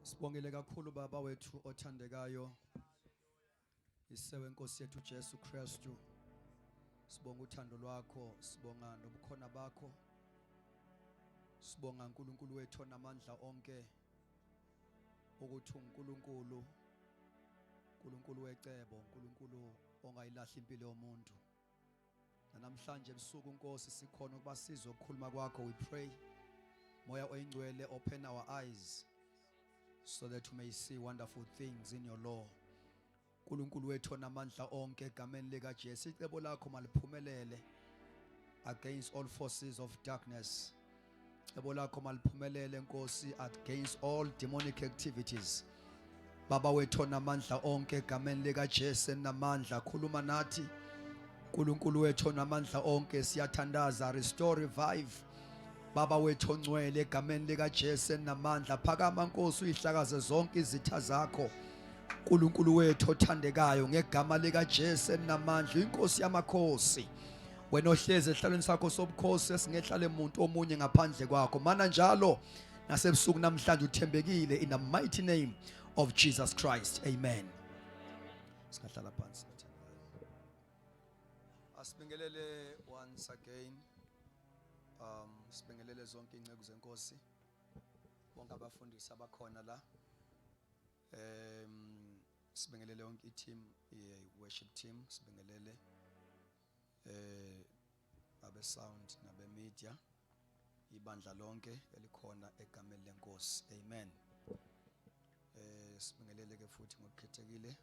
Sibongele kakhulu baba wethu othandekayo isewe Nkosi yethu Jesu Kristu. Sibonga uthando lwakho, sibonga nobukhona bakho. Sibonga uNkulunkulu wethu onamandla onke ukuthi uNkulunkulu, uNkulunkulu wecebo, uNkulunkulu ongayilahli impilo yomuntu. Namhlanje ebusuku Nkosi sikhona ukuba sizwe ukukhuluma kwakho. We pray Moya oyingcwele, open our eyes so that we may see wonderful things in your law. uNkulunkulu wethu onamandla onke, egameni lika Jesu icebo lakho maliphumelele against all forces of darkness. Icebo lakho maliphumelele Nkosi against all demonic activities. Baba wethu onamandla onke, egameni lika Jesu namandla, khuluma nathi. uNkulunkulu wethu onamandla onke, siyathandaza, restore, revive. Baba wethu ongcwele, egameni lika Jesu namandla, phakama Nkosi uyihlakaze zonke izitha zakho. uNkulunkulu wethu othandekayo, ngegama lika Jesu namandla, inkosi yamakhosi, wena ohlezi ehlalweni sakho sobukhosi, esingehlale umuntu omunye ngaphandle kwakho. Mana njalo nasebusuku namhlanje uthembekile, in the mighty name of Jesus Christ, amen. Singahlala phansi. Asibingelele once again, sibingelele zonke inceku zenkosi, bonke abafundisi abakhona la, sibingelele yonke team, worship team, sibingelele abe sound nabe media, ibandla lonke elikhona egameni lenkosi, amen. Sibingelele ke futhi ngokukhethekile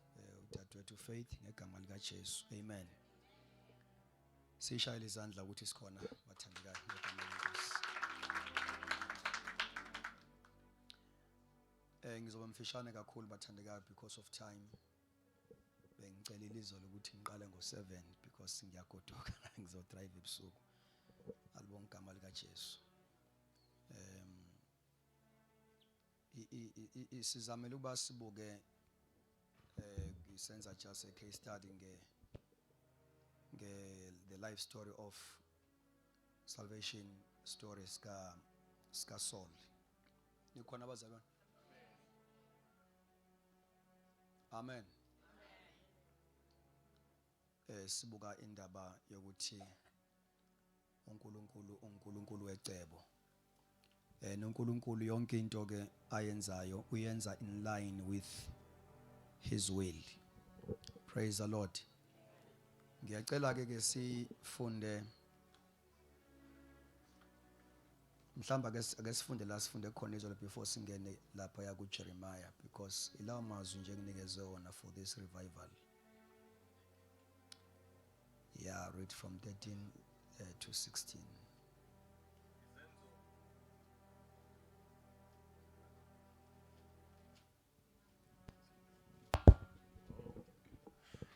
udadewethu Faith ngegama lika Jesu, amen. Sishayile izandla ukuthi sikhona bathandekayo ngegama lenkosi. Ngizoba mfishane kakhulu bathandekayo because of time. Bengicela ilizolo ukuthi ngiqale ngo7 because ngiyagoduka ngizo drive ebusuku. Alibonga igama lika Jesu. Sizamela ukuba sibuke ngisenza just a case study the life story of salvation stories ska Saul. Nikhona abazalwane? Amen. Sibuka indaba yokuthi uNkulunkulu wecebo. NoNkulunkulu yonke into ke ayenzayo uyenza in line with his will. Praise the Lord. Ngiyacela ke sifunde mhlamba ake sifunde la sifunde khona izolo before singene lapha ya ku Jeremiah, because ilawo mazwi nje nginikeze wona for this revival. Yeah, read from 13 to 16.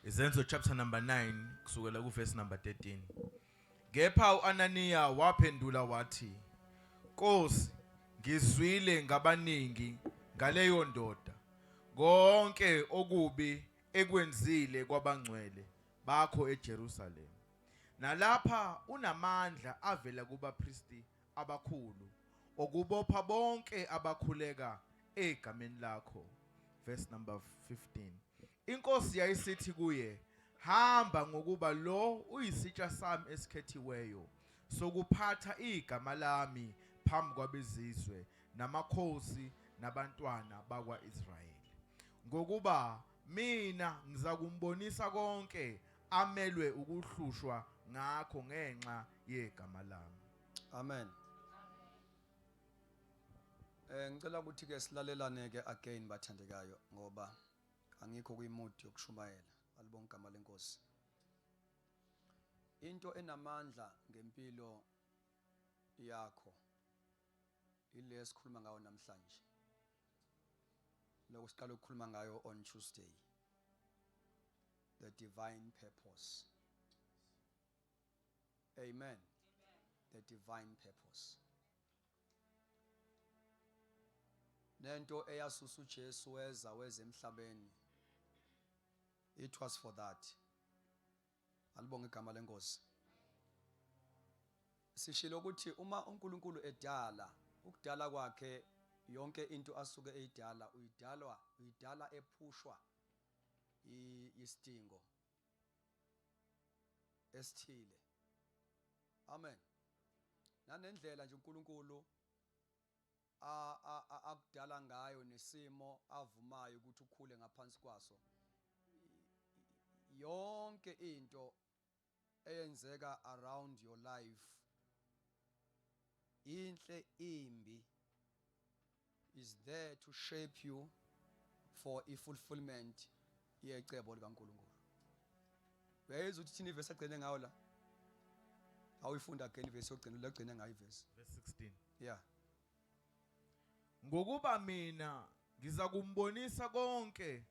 Izenzo chapter number 9 kusukela ku verse number 13. Kepha uAnaniya waphendula wathi, Nkosi, ngizwile ngabaningi ngaleyo ndoda, konke okubi ekwenzile kwabangcwele bakho eJerusalem. Nalapha unamandla avela kubapristi abakhulu okubopha bonke abakhuleka egameni lakho. Verse number 15. Inkosi yayisithi kuye, hamba ngokuba lo uyisitsha sami esikhethiweyo sokuphatha igama lami phambi kwabezizwe namakhosi nabantwana bakwaIsrayeli. Ngokuba mina ngizakumbonisa konke amelwe ukuhlushwa ngakho ngenxa yegama lami. Amen. Ngicela ukuthi ke silalelane ke again bathandekayo, ngoba angikho kuyimood yokushumayela. Alibonga igama lenkosi. Into enamandla ngempilo yakho ile sikhuluma ngayo namhlanje. Lokho siqala ukukhuluma ngayo on Tuesday. The divine purpose. Amen. The divine purpose. Nento eyasusa uJesu weza emhlabeni, it was for that. Alibonga igama lenkosi. Sishilo ukuthi uma uNkulunkulu edala, ukudala kwakhe yonke into asuke eyidala uyidala ephushwa isidingo esithile. Amen. Nanendlela nje uNkulunkulu akudala ngayo nesimo avumayo ukuthi ukhule ngaphansi kwaso. Yonke into eyenzeka around your life, inhle imbi, is there to shape you for fulfillment yecebo likaNkulunkulu. Uyayizwa ukuthi thina ivesi agcine ngayo la? Awuyifunda again ivesi yogcina ngayo ivesi. Verse 16. Yeah. Ngokuba mina ngiza kumbonisa konke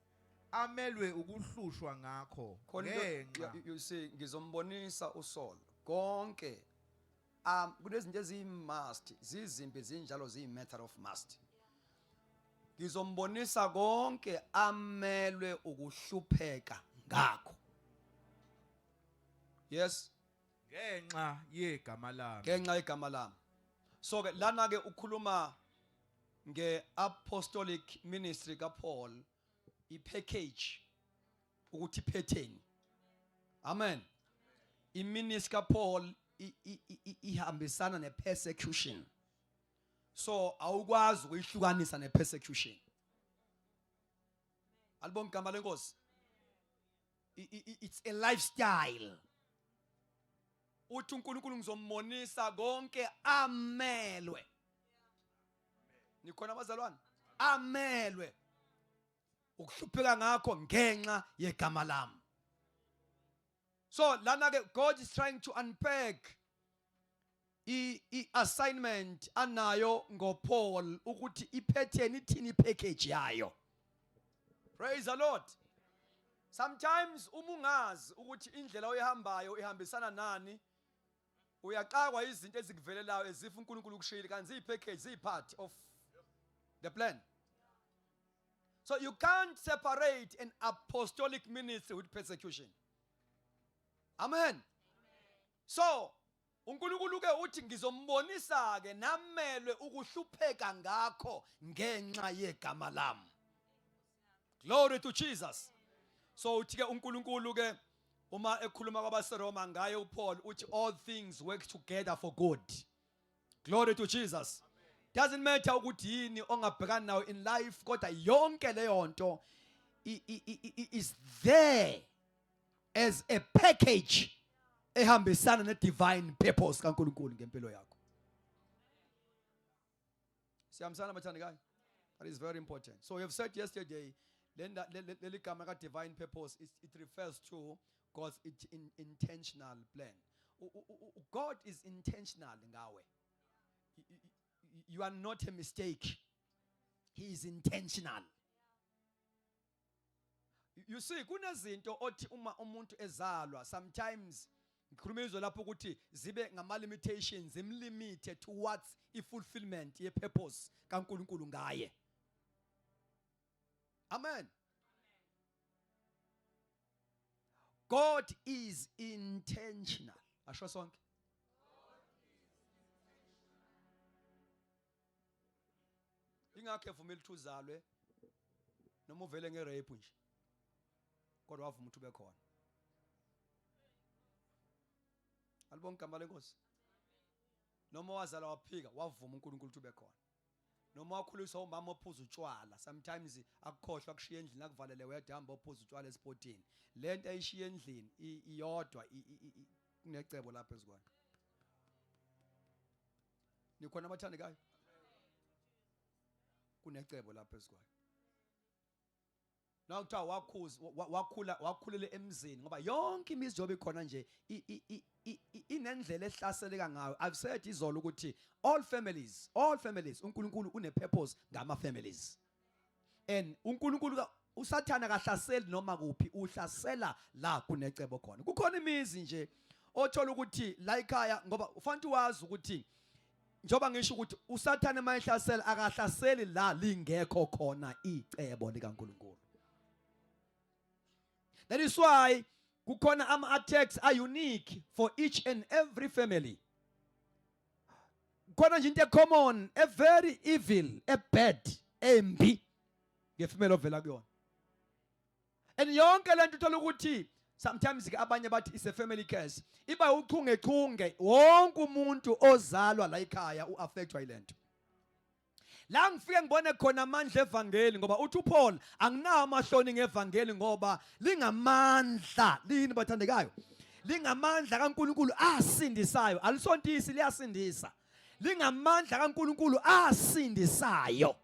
amelwe ukuhlushwa ngakho ngenxa. You see, ngizombonisa uSaul konke kunezinto eziyimust, zizimbi zinjalo ziyimatter of must. Ngizombonisa konke amelwe ukuhlupheka ngakho. Yes, Ngenxa yegama lami. ngenxa yegama lami. So ke lana ke ukhuluma nge-apostolic ministry kaPaul, i-package ukuthi iphetheni. Amen. I-ministry kaPaul ihambisana ne-persecution. So awukwazi ukuyihlukanisa ne-persecution. Alibonke igama lenkosi. It's a lifestyle. Uthi uNkulunkulu ngizombonisa konke amelwe. Nikhona abazalwane? Amelwe ukuhlupheka ngakho ngenxa yegama lami. So lana ke God is trying to unpack i-assignment anayo ngoPaul ukuthi iphetheni ithini ipackage yayo. Praise the Lord. Sometimes umungazi ukuthi indlela oyihambayo ihambisana nani, uyaqakwa izinto ezikuvelelayo ezifa uNkulunkulu kushilo kanti ziyipackage, ziyipart of the plan. So you can't separate an apostolic ministry with persecution. Amen. So uNkulunkulu ke uthi ngizombonisa ke namelwe ukuhlupheka ngakho ngenxa yegama lami. Glory to Jesus. So uthi ke uNkulunkulu ke uma ekhuluma kwabaseRoma ngaye uPaul uthi all things work together for good. Glory to Jesus. Doesn't matter ukuthi yini ongabhekana nayo in life, kodwa yonke leyo nto is there as a package ehambisana ne-divine purpose kaNkulunkulu ngempilo yakho. Siyamsana bathandekayo? That is very important. So we have said yesterday, leli gama ka-divine purpose, it refers to God's intentional plan. God is intentional ngawe. You are not a mistake. He is intentional. You see, kunezinto othi uma umuntu ezalwa, sometimes ngikhuluma izwe lapho ukuthi zibe ngama limitations imlimite towards i-fulfillment ye-purpose kaNkulunkulu ngaye. Amen. God is intentional. Asho sonke. Ingakho evumela ukuthi uzalwe noma uvele ngerape nje. Kodwa wavuma ukuthi ube khona. Alibonke igama lenkosi. Noma wazala waphika wavuma uNkulunkulu ukuthi ube khona. Noma wakhuliswa umama ophuza utshwala, sometimes akukhohlwa akushiya endlini akuvalele wedwa hamba ophuza utshwala esportini. Lento ayishiya endlini iyodwa kunecebo lapha ezikwana. Nikhona abathandekayo? Kunecebo lapha ezikwana. Nawu kuthiwa wakhulela emzini ngoba yonke imizi jobe ikhona nje inendlela ehlaseleka ngayo. I've said izolo ukuthi all families uNkulunkulu une purpose ngama families. And uNkulunkulu usathana kahlaseli noma kuphi, uhlasela la kunecebo khona. Kukhona imizi nje othola ukuthi la ekhaya ngoba ufanele wazi ukuthi njoba ngisho ukuthi usathana mayihlasela akahlaseli la lingekho khona icebo likaNkulunkulu. That is why kukhona ama attacks are unique for each and every family. khona nje into common, a very evil, a bad, embi ngefamily ovela kuyona. And yonke lento uthola ukuthi sometimes ke abanye bathi is a family curse. Iba uchungechunge wonke umuntu ozalwa la ekhaya uaffectwa yilento. La ngifike ngibone khona amandla evangeli ngoba uthi uPaul anginawo amahloni ngevangeli ngoba lingamandla lini bathandekayo. Lingamandla kaNkulunkulu asindisayo. Alisontisi liyasindisa. Lingamandla kaNkulunkulu asindisayo.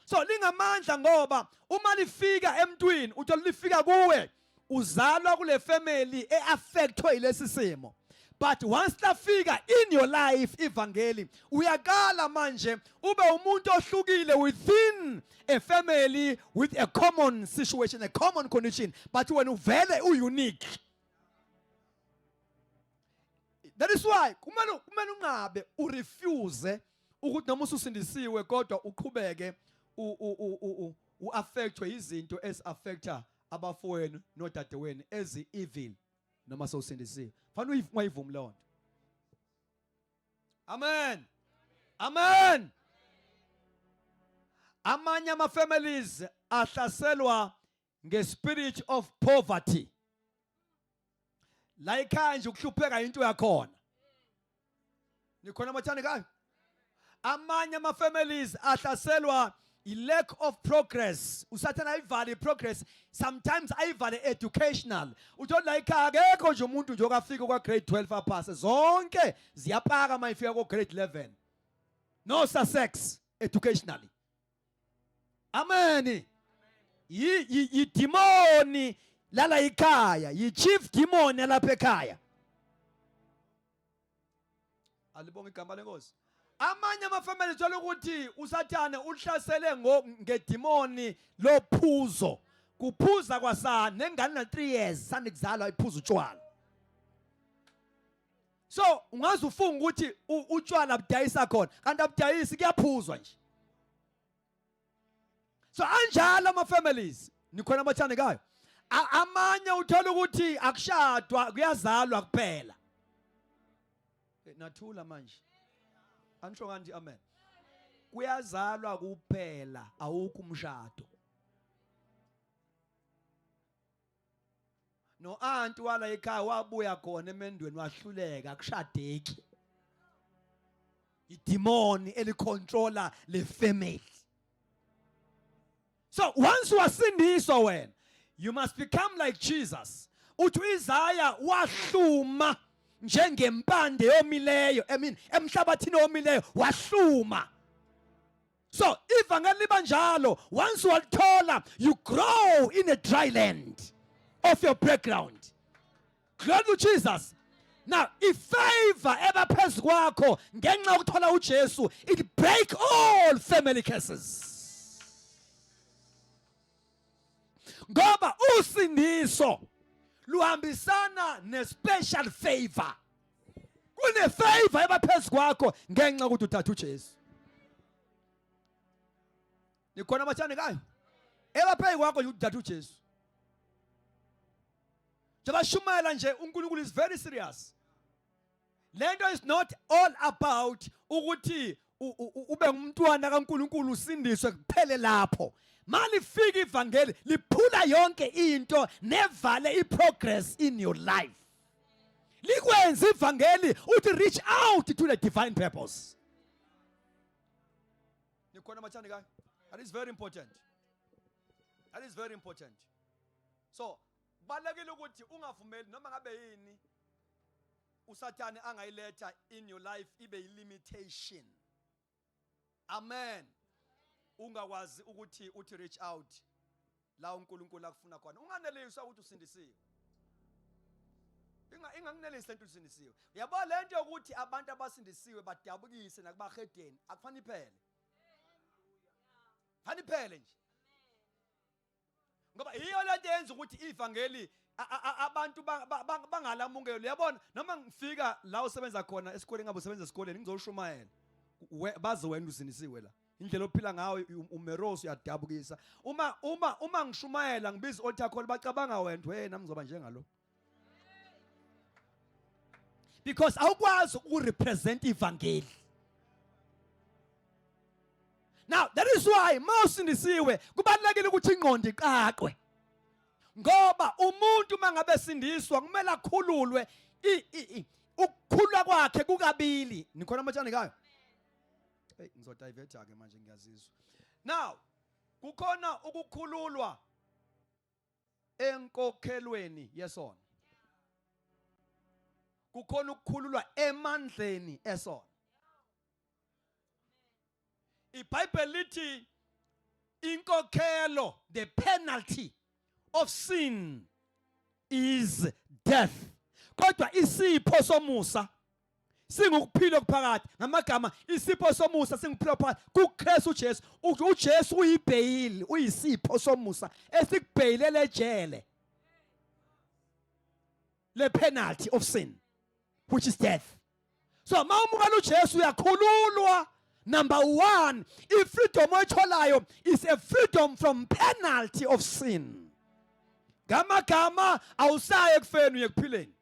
So lingamandla ngoba uma lifika emntwini uthola lifika kuwe uzalwa kule family eaffectwe yilesi simo. But once lafika in your life ivangeli uyakala manje ube umuntu ohlukile within a family with a common situation, a common condition, but when uvele unique. That is why kumele ungabe urefuse ukuthi noma ususindisiwe kodwa uqhubeke uaffectwe izinto eziaffecta abafowenu nodadewenu ezi evil noma sowusindisiwe. Fanele ungayivumi leyo nto. Amen. Amen. Amanye ama families ahlaselwa ngespirit of poverty. La ekhaya nje ukuhlupheka into yakhona. Nikhona mathani kayo? Amanye ama families ahlaselwa lack of progress. Usathana ayivale progress, sometimes ayivale educational. Uthola la ekhaya akekho nje umuntu nje okafika kwa grade 12 aphase. Zonke ziyapaka mayifika ku grade 11. No success educationally. Amen. Yi demoni lala ekhaya, yi chief demon lapha ekhaya. Alibonga igama lenkosi. Amanye amafamily uthola ukuthi usathane uhlasele ngedemoni lophuzo. Kuphuza kwasana nengane na 3 years sande kuzalwa iphuza utshwala. So ungaze ufunga ukuthi utshwala abudayisa khona kanti abudayisi kuyaphuzwa nje. So anjalo ama families nikhona abathandekayo. Amanye uthola ukuthi akushadwa kuyazalwa kuphela. Nathula manje. Angisho kanti amen. Kuyazalwa kuphela awukho umshado. No aunt wala ekhaya wabuya khona emendweni wahluleka akushadeki. Idemoni elicontroller le family. So once you are sindiswa wena, you must become like Jesus. Uthi Isaiah wahluma njengempande yomileyo, emhlabathini omileyo wahluma. So ivangeli liba njalo, once walithola you grow in a dry land of your background. Glory to Jesus. Now if favor ever phezu kwakho ngenxa yokuthola uJesu, it break all family curses. Ngoba usindiso luhambisana ne-special favor. Kune favor ebaphezu kwakho ngenxa ukuthi uthatha uJesu. Nikhona abathandekayo? Ebaphezu kwakho uthatha uJesu. Jabashumayela nje uNkulunkulu is very serious. Lento is not all about ukuthi ube ngumntwana kaNkulunkulu usindiswe kuphele lapho. Malifika ivangeli liphula yonke into nevale iprogress in your life. Likwenza ivangeli uthi reach out to the divine purpose. Nikhona mathani kayo? That is very important. That is very important. So balekile ukuthi ungavumeli noma ngabe yini uSathane angayiletha in your life ibe limitation. Amen. Ungakwazi ukuthi uthi reach out la uNkulunkulu akufuna khona. Unganeliswa ukuthi usindisiwe. Inganginelisa into usindisiwe. Uyabona lento ukuthi abantu abasindisiwe badabukise nakubahedeni akufani iphele. Fani iphele nje. Ngoba iyo lento yenza ukuthi ivangeli abantu bangalamungelo. Uyabona noma ngifika la usebenza khona esikoleni ngabe usebenza esikoleni ngizoshumayela. Bazi wena usindisiwe la. Indlela ophila ngayo umeros uyadabukisa. Uma ngishumayela ngibiza altar call bacabanga wena nami ngizoba njengalo. because awukwazi ukurepresent ivangeli. Now that is why mawusindisiwe kubalekile ukuthi ingqondo iqaqwe. Ngoba umuntu mangabe sindiswa kumele akhululwe ukukhulwa kwakhe kukabili. Nikhona amatshani kayo? Hey ngizodivert ke manje ngiyazizwa. Now kukhona ukukhululwa enkokhelweni yesono. Kukhona ukukhululwa emandleni esono. iBhayibheli lithi inkokhelo, the penalty of sin is death. Kodwa isipho somusa singukuphila okuphakathi. Ngamagama isipho somusa singukuphila okuphakathi kuKristu uJesu. uJesu uyibhayili, uyisipho somusa esikubhayilele ejele. The penalty of sin, which is death. So mawumukela uJesu uyakhululwa. Number one, freedom oyitholayo is a freedom from penalty of sin. Gama awusaye ekufeni uye kuphileni.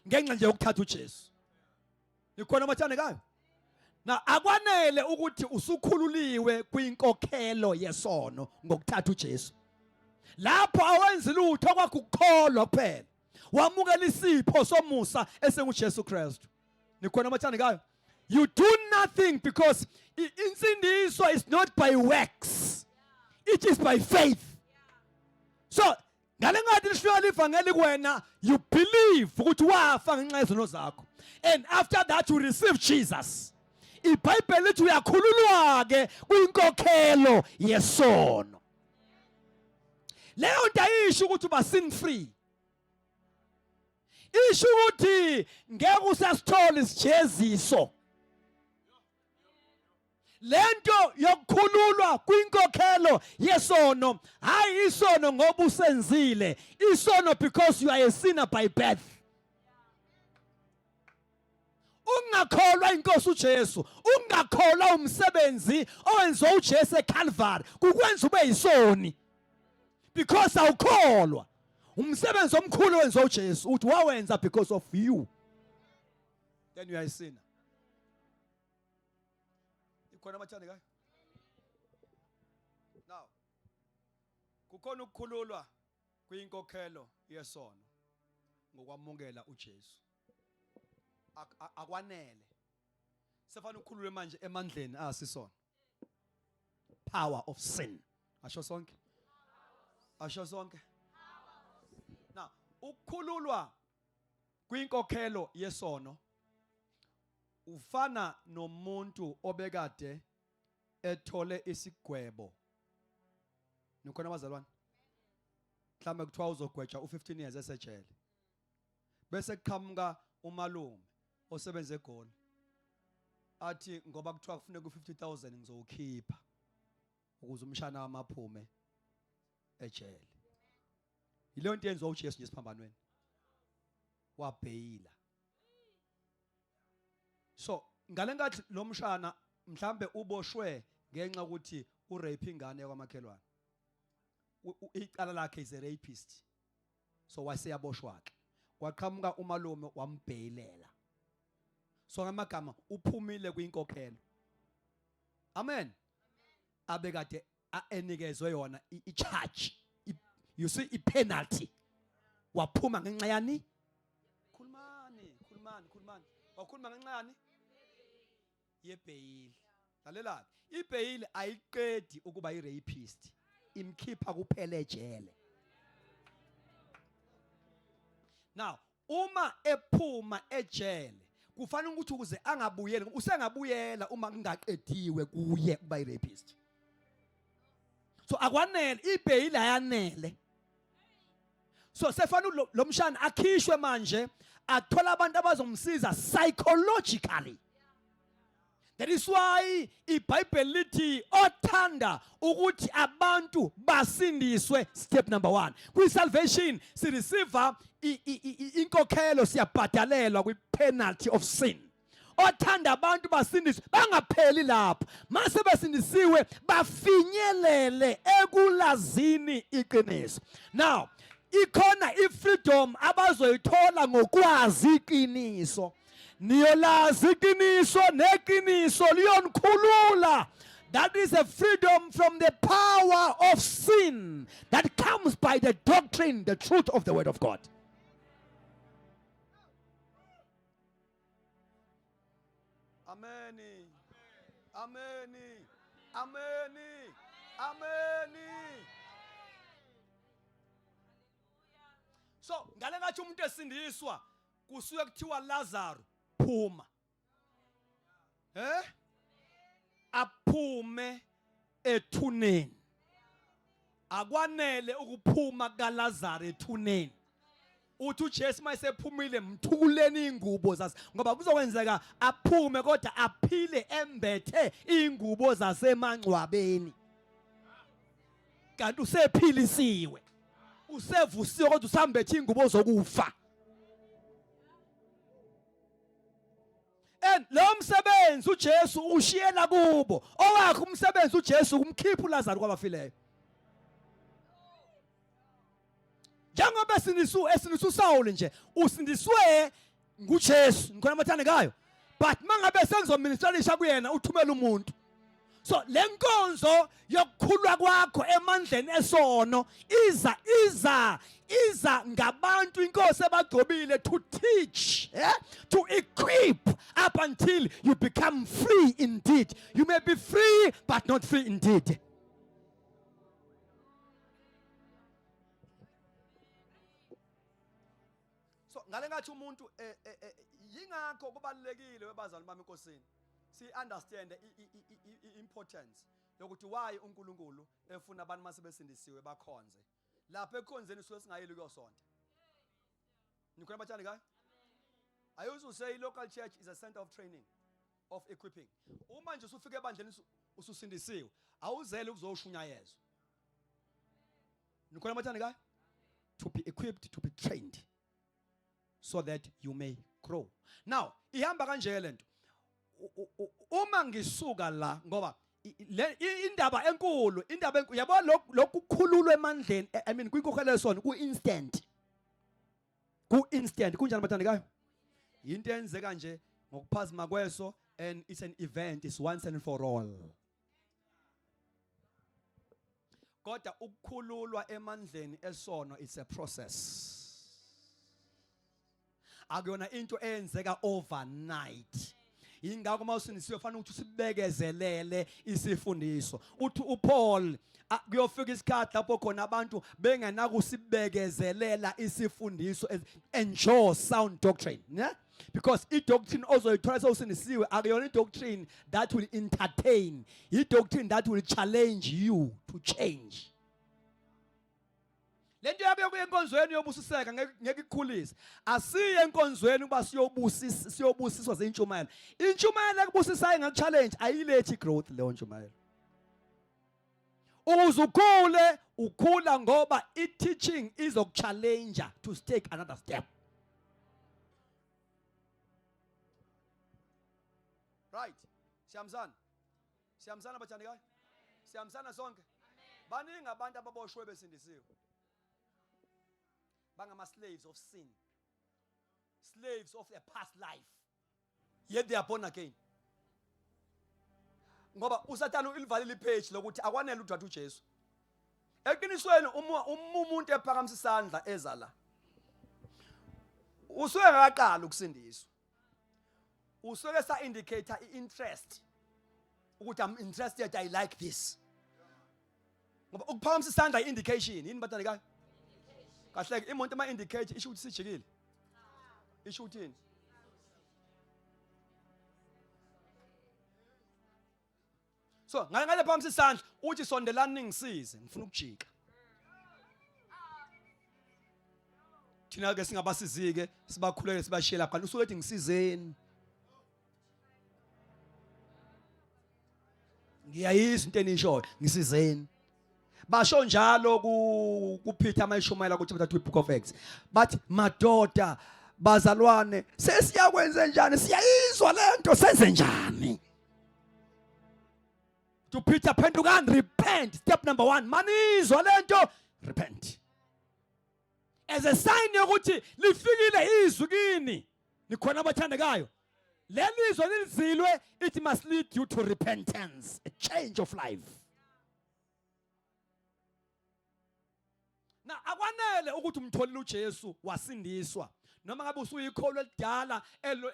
Ngenxa nje ukuthatha uJesu. Nikhona amathandekayo? Na akwanele ukuthi usukhululiwe kwinkokhelo yesono ngokuthatha uJesu. Lapho awenzi lutho kwakho ukukholwa kuphela. Wamukela isipho somusa esenguJesu Kristu. Nikhona amathandekayo? You do nothing because insindiso is not by works. It is by faith. So, ngale ngathi lishiywa ivangeli kuwena, you believe ukuthi wafa ngenxa yezono zakho. And after that you receive Jesus. iBhayibheli lithi uyakhululwa ke kwinkokhelo yesono. Leyo nto ayisho ukuthi uba sin free. Isho ukuthi ngeke usasithola isijeziso. Lento yokukhululwa kwinkokhelo yesono hayi isono ngoba usenzile, isono because you are a sinner by birth. Ungakholwa inkosi uJesu, ungakholwa umsebenzi owenziwa uJesu eCalvary kukwenza ube yisoni. Because awukholwa umsebenzi omkhulu owenziwa uJesu uthi wawenza because of you, then you are a sinner. Now kukhona ukukhululwa kwinkokhelo yesono ngokwamukela uJesu. Akwanele sefana ukukhululwe manje emandleni asisona. Power of sin. Asho sonke? Asho sonke? Now ukukhululwa kwinkokhelo yesono ufana nomuntu obekade ethole isigwebo. Nikhona abazalwane? Mhlawumbe kuthiwa uzogwetshwa u15 years esejele. Bese kuqhamuka umalume osebenza eGoli. Athi ngoba kuthiwa kufuneka u50,000 ngizowukhipha ukuze umshana wamaphume ejele. Yileyo nto yenziwa uJesu nje esiphambanweni. Wabhayila. So ngale ngathi lo mshana mhlambe uboshwe ngenxa ukuthi urape ingane yakwamakhelwane. Icala lakhe is a rapist. So waseyaboshwa ke. Waqhamuka umalume wambheyilela. So ngamagama uphumile kwinkokhelo. Amen. Abekade enikezwe yona i-charge. You see i-penalty. Waphuma ngenxa yani? Khulumani. Wakhuluma ngenxa yani? Yebhayili. Lalela. Ibhayili ayiqedi ukuba i-rapist. Imkhipha kuphela ejele. Now, uma ephuma ejele, kufanele ukuthi ukuze angabuyele, usengabuyela uma kungaqediwe kuye kuba i-rapist. So akwanele ibhayili ayanele. So sefana lo mshana akhishwe manje athola abantu abazomsiza psychologically. That is why iBhayibheli lithi othanda ukuthi abantu basindiswe, step number 1. Kwi-salvation si receive inkokhelo siyabhadalelwa kwi-penalty of sin. Othanda abantu basindiswe bangapheli lapho. Mase besindisiwe bafinyelele ekulazini iqiniso. Now, ikhona ifreedom abazoyithola ngokwazi iqiniso. Niyolazi iqiniso neqiniso liyonikhulula. That is a freedom from the power of sin that comes by the doctrine, the truth of the word of God. Amen. Amen. Amen. Amen. So, ngale ngathi umuntu esindiswa kusuke kuthiwa Lazarus phuma. Aphume ethuneni. Akwanele ukuphuma kaLazarus ethuneni. Uthi uJesu mayesephumile mthukuleni ingubo zase ngoba kuzokwenzeka aphume kodwa aphile embethe ingubo zasemangcwabeni. Kanti usephilisiwe. Usevusiwe kodwa usambethe ingubo zokufa. Lo msebenzi uJesu ushiyela kubo. Owakhe umsebenzi uJesu kumkhipha uLazarus kwabafileyo. Njengoba esindiswa uSaul nje usindiswe nguJesu ngikhona amathandekayo, but mangabe sengizoministerisha kuyena uthumela umuntu. So lenkonzo yokukhulwa kwakho emandleni esono iza ngabantu inkosi ebagcobile to teach, to equip up until you become free indeed. You may be free but not free indeed. So ngale ngathi umuntu yingakho kubalekile webazali bami enkosini si understand importance yokuthi why uNkulunkulu efuna abantu masebesindisiwe bakhonze. Lapha ekhonzeni suke singayeli kuyosonta. Nikhona bathandi kayi? I used to say local church is a center of training, of equipping. Uma nje usufika ebandleni ususindisiwe, awuzele ukuzoshunyayezwa. Nikhona bathandi kayi? To be equipped, to be trained, so that you may grow. Now, ihamba kanje lento. Uma ngisuka la ngoba indaba enkulu yabo lokukhululwa emandleni, I mean kwinkokhelo lesona ku-instant kunjani bathandekayo? Into enzeka nje ngokuphazima kweso, and it's an event, it's once and for all. Kodwa ukukhululwa emandleni esono, it's a process. Akuyona into eyenzeka overnight. Ingakho mawusindisiwe fanele ukuthi usibekezelele isifundiso. Uthi uPaul kuyofika isikhathi lapho khona abantu bengenaka usibekezelela isifundiso, enjoy sound doctrine, yeah? Because i-doctrine ozoyithola sewusindisiwe akuyona i-doctrine that will entertain, i-doctrine that will challenge you to change. Lento yabe kuyenkonzweni yobusiseka ngeke ikhulise. Asiye enkonzweni ukuba siyobusiswa zeintshumayelo. Intshumayelo ekubusisayo engakuchallenge ayilethi growth leyo ntshumayelo. Uzukhule ukhula ngoba i-teaching izokuchallenge to take another step. Right. Siyamzana bathandekayo? Siyamzana sonke? Baningi abantu ababoshwe besindisiwe. Bangama-slaves of sin, slaves of their past life, yet they are born again. Ngoba uSathane ulivalile ipage lokuthi akwanele ukuthi uJesu. Eqinisweni umuntu ephakamisa isandla ezala usuke ngaqala ukusindiswa. Usuke sa indicator interest ukuthi I'm interested, I like this. Ngoba ukuphakamisa isandla indication yini bathandekayo? Kahle ke imoto ma indicate isho ukuthi sijikile. Isho ukuthini? So ngale phambi isandla uthi sondelani ngisize ngifuna ukujika. Thina ke singabasizike sibakhuleke sibashela kanti usuke ethi ngisizeni. Ngiyayizwa into enishoyo ngisizeni. Basho njalo kuPeter amayishumayela ukuthi bathathu iBook of Acts. But madoda bazalwane sesiyakwenza njani? Siyayizwa lento senze njani? To Peter, phendukani, repent. Step number 1. Manizwa lento, repent. as a sign yokuthi lifikile izwi kini nikhona abathandekayo leli izwi lizilwe it must lead you to repentance, a change of life. Na akwanele ukuthi umtholile uJesu wasindiswa noma ngabe usuyikholwa elidala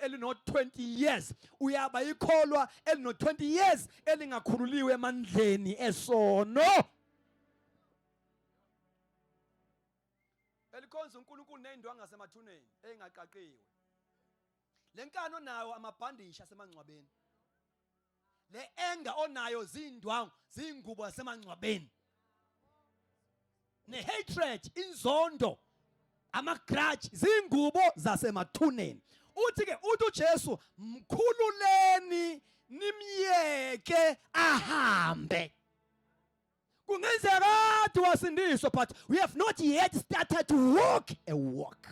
elino 20 years uyaba ikholwa elino 20 years elingakhululiwe emandleni esono. Elikhonza uNkulunkulu nezindwangu ngasemathuneni engaqaqiwe. Lenkano nayo amabhandisha asemangcwabeni. Le enga onayo zindwangu zingubo asemangcwabeni. Ne hatred inzondo amagrudge zingubo zasemathuneni. Uthi ke uthi uJesu mkhululeni nimyeke ahambe. Kungenzeka wasindiswa but we have not yet started to walk a walk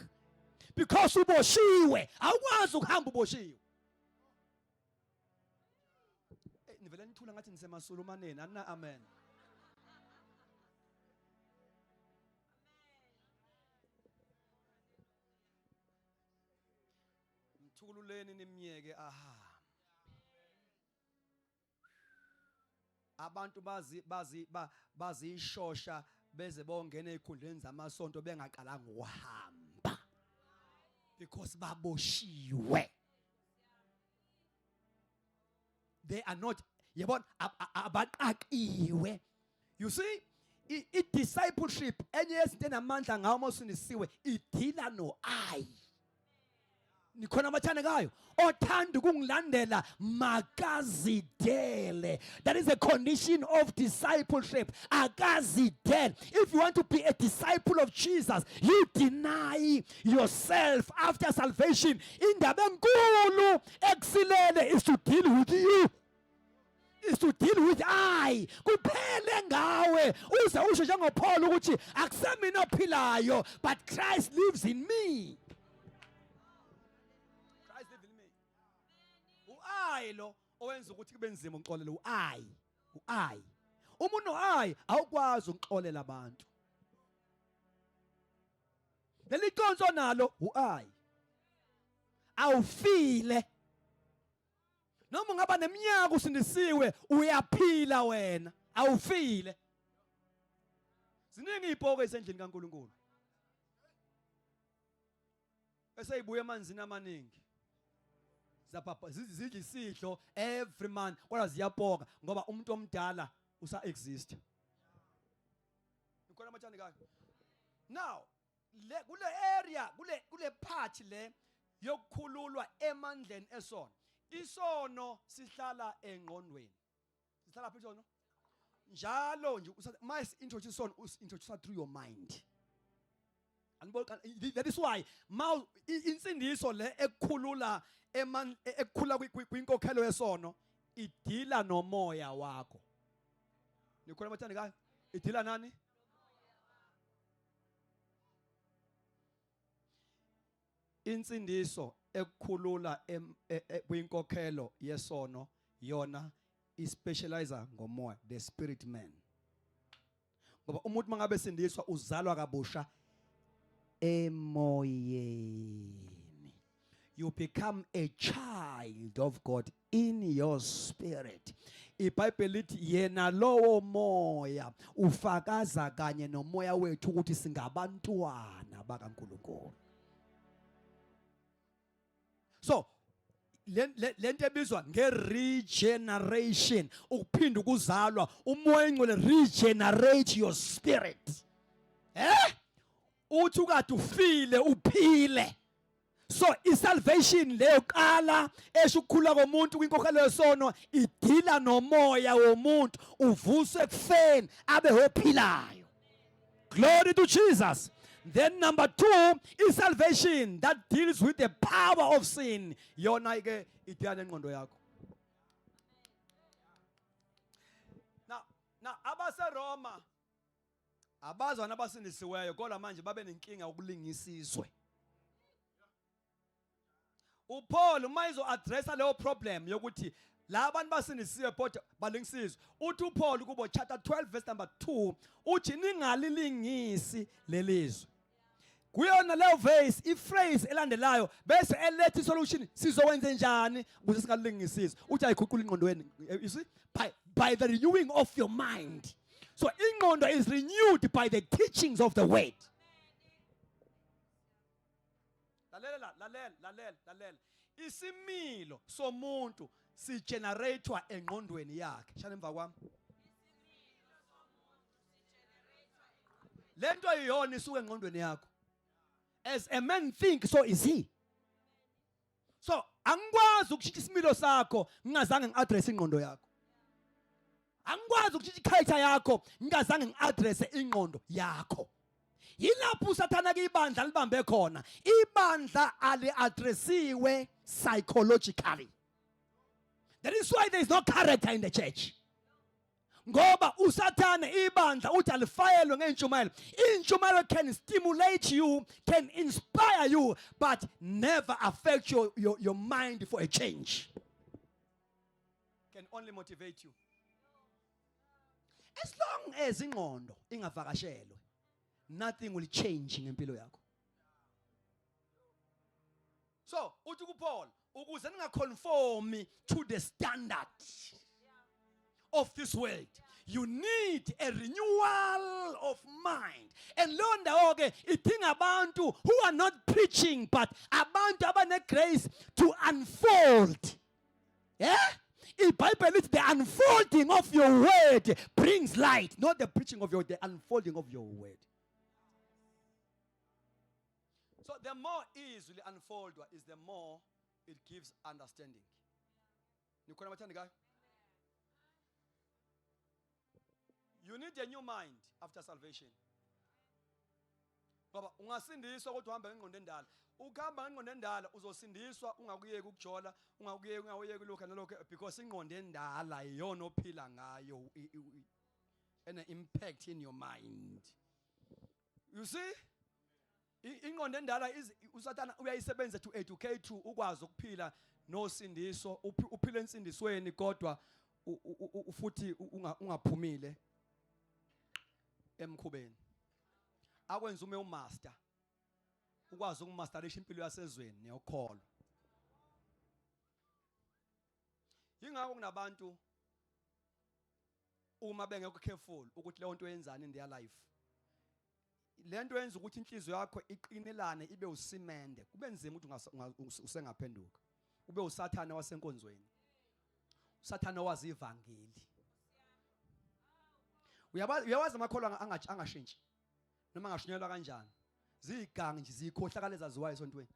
because uboshiwe awukwazi ukuhamba uboshiwe. Nivele nithula ngathi nisemasulumaneni anna amen. Mthululeni nimyeke ahambe. Abantu bazishosha beze bongena ezikhundleni zamasonto bengaqalanga ukuhamba because baboshiwe. They are not yabona abaqaqiwe. You see I discipleship enye yezinto enamandla ngawo mosindisiwe idila no I. Nikhona abathandekayo othanda ukungilandela makazidele. That is a condition of discipleship. Akazidele. If you want to be a disciple of Jesus, you deny yourself after salvation. Indaba enkulu eksilele is to deal with you. Is to deal with I. Kuphele ngawe uze usho njengoPaul ukuthi akusemina ophilayo but Christ lives in me. Lo owenza ukuthi kube nzima ukuxolela uI. Umuntu I awukwazi ukuxolela abantu. Leliqonzo nalo uI. Awufile. Noma ungaba neminyaka usindisiwe uyaphila wena. Awufile. Ziningi izibhoko esendlini kaNkuluNkulu. Eseyibuya emanzini amaningi. Zidla isidlo every month kodwa ziyapoka ngoba umuntu omdala usa exist. Ukhona amathandekayo. Now kule area kule part le yokukhululwa emandleni esono. Isono sihlala engqondweni. Sihlala phi isono? Njalo nje mas introduce isono introduce through your mind. That is why insindiso le ekukhulula ekukhula kwinkokhelo yesono idila nomoya wakho. Nikhona abathandekayo? Idila nani? Insindiso ekukhulula kwinkokhelo yesono yona ispecializer ngomoya, the spirit man. Ngoba umuntu mangabe sindiswa uzalwa kabusha emoyeni. You become a child of God in your spirit. iBhayibheli lithi yena lowo moya ufakaza kanye nomoya wethu ukuthi singabantwana bakaNkulunkulu. So lento ebizwa ngeregeneration, ukuphinda ukuzalwa, umoya engcwele regenerate your spirit. Uthi ukade ufile uphile. So isalvation leyo qala eshukhula komuntu kwinkokhelo yesono idila nomoya womuntu uvuswe ekufeni abe ophilayo. Glory to Jesus. Then number 2 is salvation that deals with the power of sin. Yona ke idiyana engqondo yakho. Now abase Roma abazwana abasindisiweyo kodwa manje babe nenkinga ukulingisizwe. uPaul umayizo addressa leyo problem yokuthi la abantu basindisiwe kodwa balingisizwe. Uthi uPaul kubo chapter 12 verse number 2 uthi ningalilingisi lelizwe. kuyona leyo verse iphrase elandelayo bese eletha isolution sizokwenza njani ukuze singalingisisi uthi ayiguqula ingqondweni. You see, by the renewing of your mind. So ingqondo is renewed by the teachings of the word. Lalela. Isimilo somuntu sigeneratewa engqondweni yakhe. Shana emva kwami. Lento iyona isuka engqondweni yakho. As a man think, so is he. So angikwazi ukushintsha isimilo sakho ngingazange ngiaddress ingqondo yakho. Angikwazi ukushintsha i-character yakho ngingazange ngiaddress ingqondo yakho. Yilapho usathana ke ibandla libambe khona. Ibandla ali-addressiwe psychologically. That is why there is no character in the church. Ngoba usathane ibandla uthi alifayelwe ngeentshumayelo. Intshumayelo can stimulate you, can inspire you, but never affect your mind for a change. Can only motivate you. As long as ingqondo ingavakashelwe, nothing will change ngempilo yakho. So, uthi kuPaul, ukuze ningaconform to the standard of this world, you need a renewal of mind. And lo ndawo-ke idinga abantu who are not preaching, but abantu abane grace to unfold. Yeah? iBhayibheli lithi the unfolding of your word brings light, not the preaching of your word, the unfolding of your word. So the more easily unfolded is the more it gives understanding. Nikhona bathandi kayo? You need a new mind after salvation. Baba, ungasindiswa kodwa uhamba ngengqondo endala. Ukuhamba ngengqondo endala uzosindiswa ungakuyeki ukujola, ungawuyeki lokho nalokho because ingqondo endala iyona ophila ngayo an impact in your mind. You see? Ingqondo endala usathana uyayisebenzisa to educate you ukwazi ukuphila nosindiso, uphile ensindisweni kodwa futhi ungaphumile emkhubeni. Akwenza ume umaster ukwazi ukumasterisha impilo yasezweni neyokholo. Yingakho kunabantu uma bengekho careful ukuthi leyo nto yenzani in their life, lento yenza ukuthi inhliziyo yakho iqinelane ibe usimende, kube nzima ukuthi usengaphenduka, ube usathana wasenkonzweni, usathana wazi ivangeli. Uyawazi amakholwa angashintshi noma angashunyelwa kanjani, ziyigangi nje ziyikhohlakala ezaziwayo esontweni,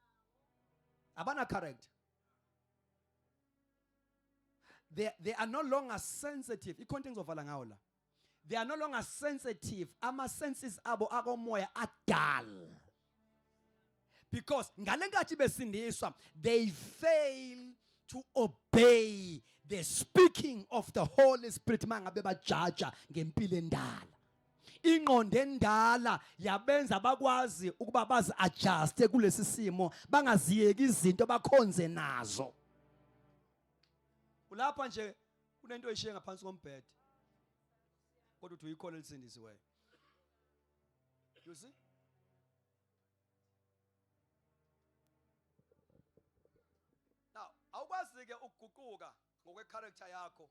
abana character. They are no longer sensitive. Icontent of ngawo la. They are no longer sensitive. Ama senses abo akomoya are dull. Because ngalengathi besindiswa, they fail to obey the speaking of the Holy Spirit mangabe bajaja ngempilo endala. Ingqondo endala yabenza bakwazi ukuba bazi adjust kulesi simo, bangaziyeki izinto bakhonze nazo. Ulapha nje kunento eshiye ngaphansi kombhede, kodwa uthi uyikhona elisindisiweyo. You see? Now, awukwazi ke ukuguquka ngokwe character yakho,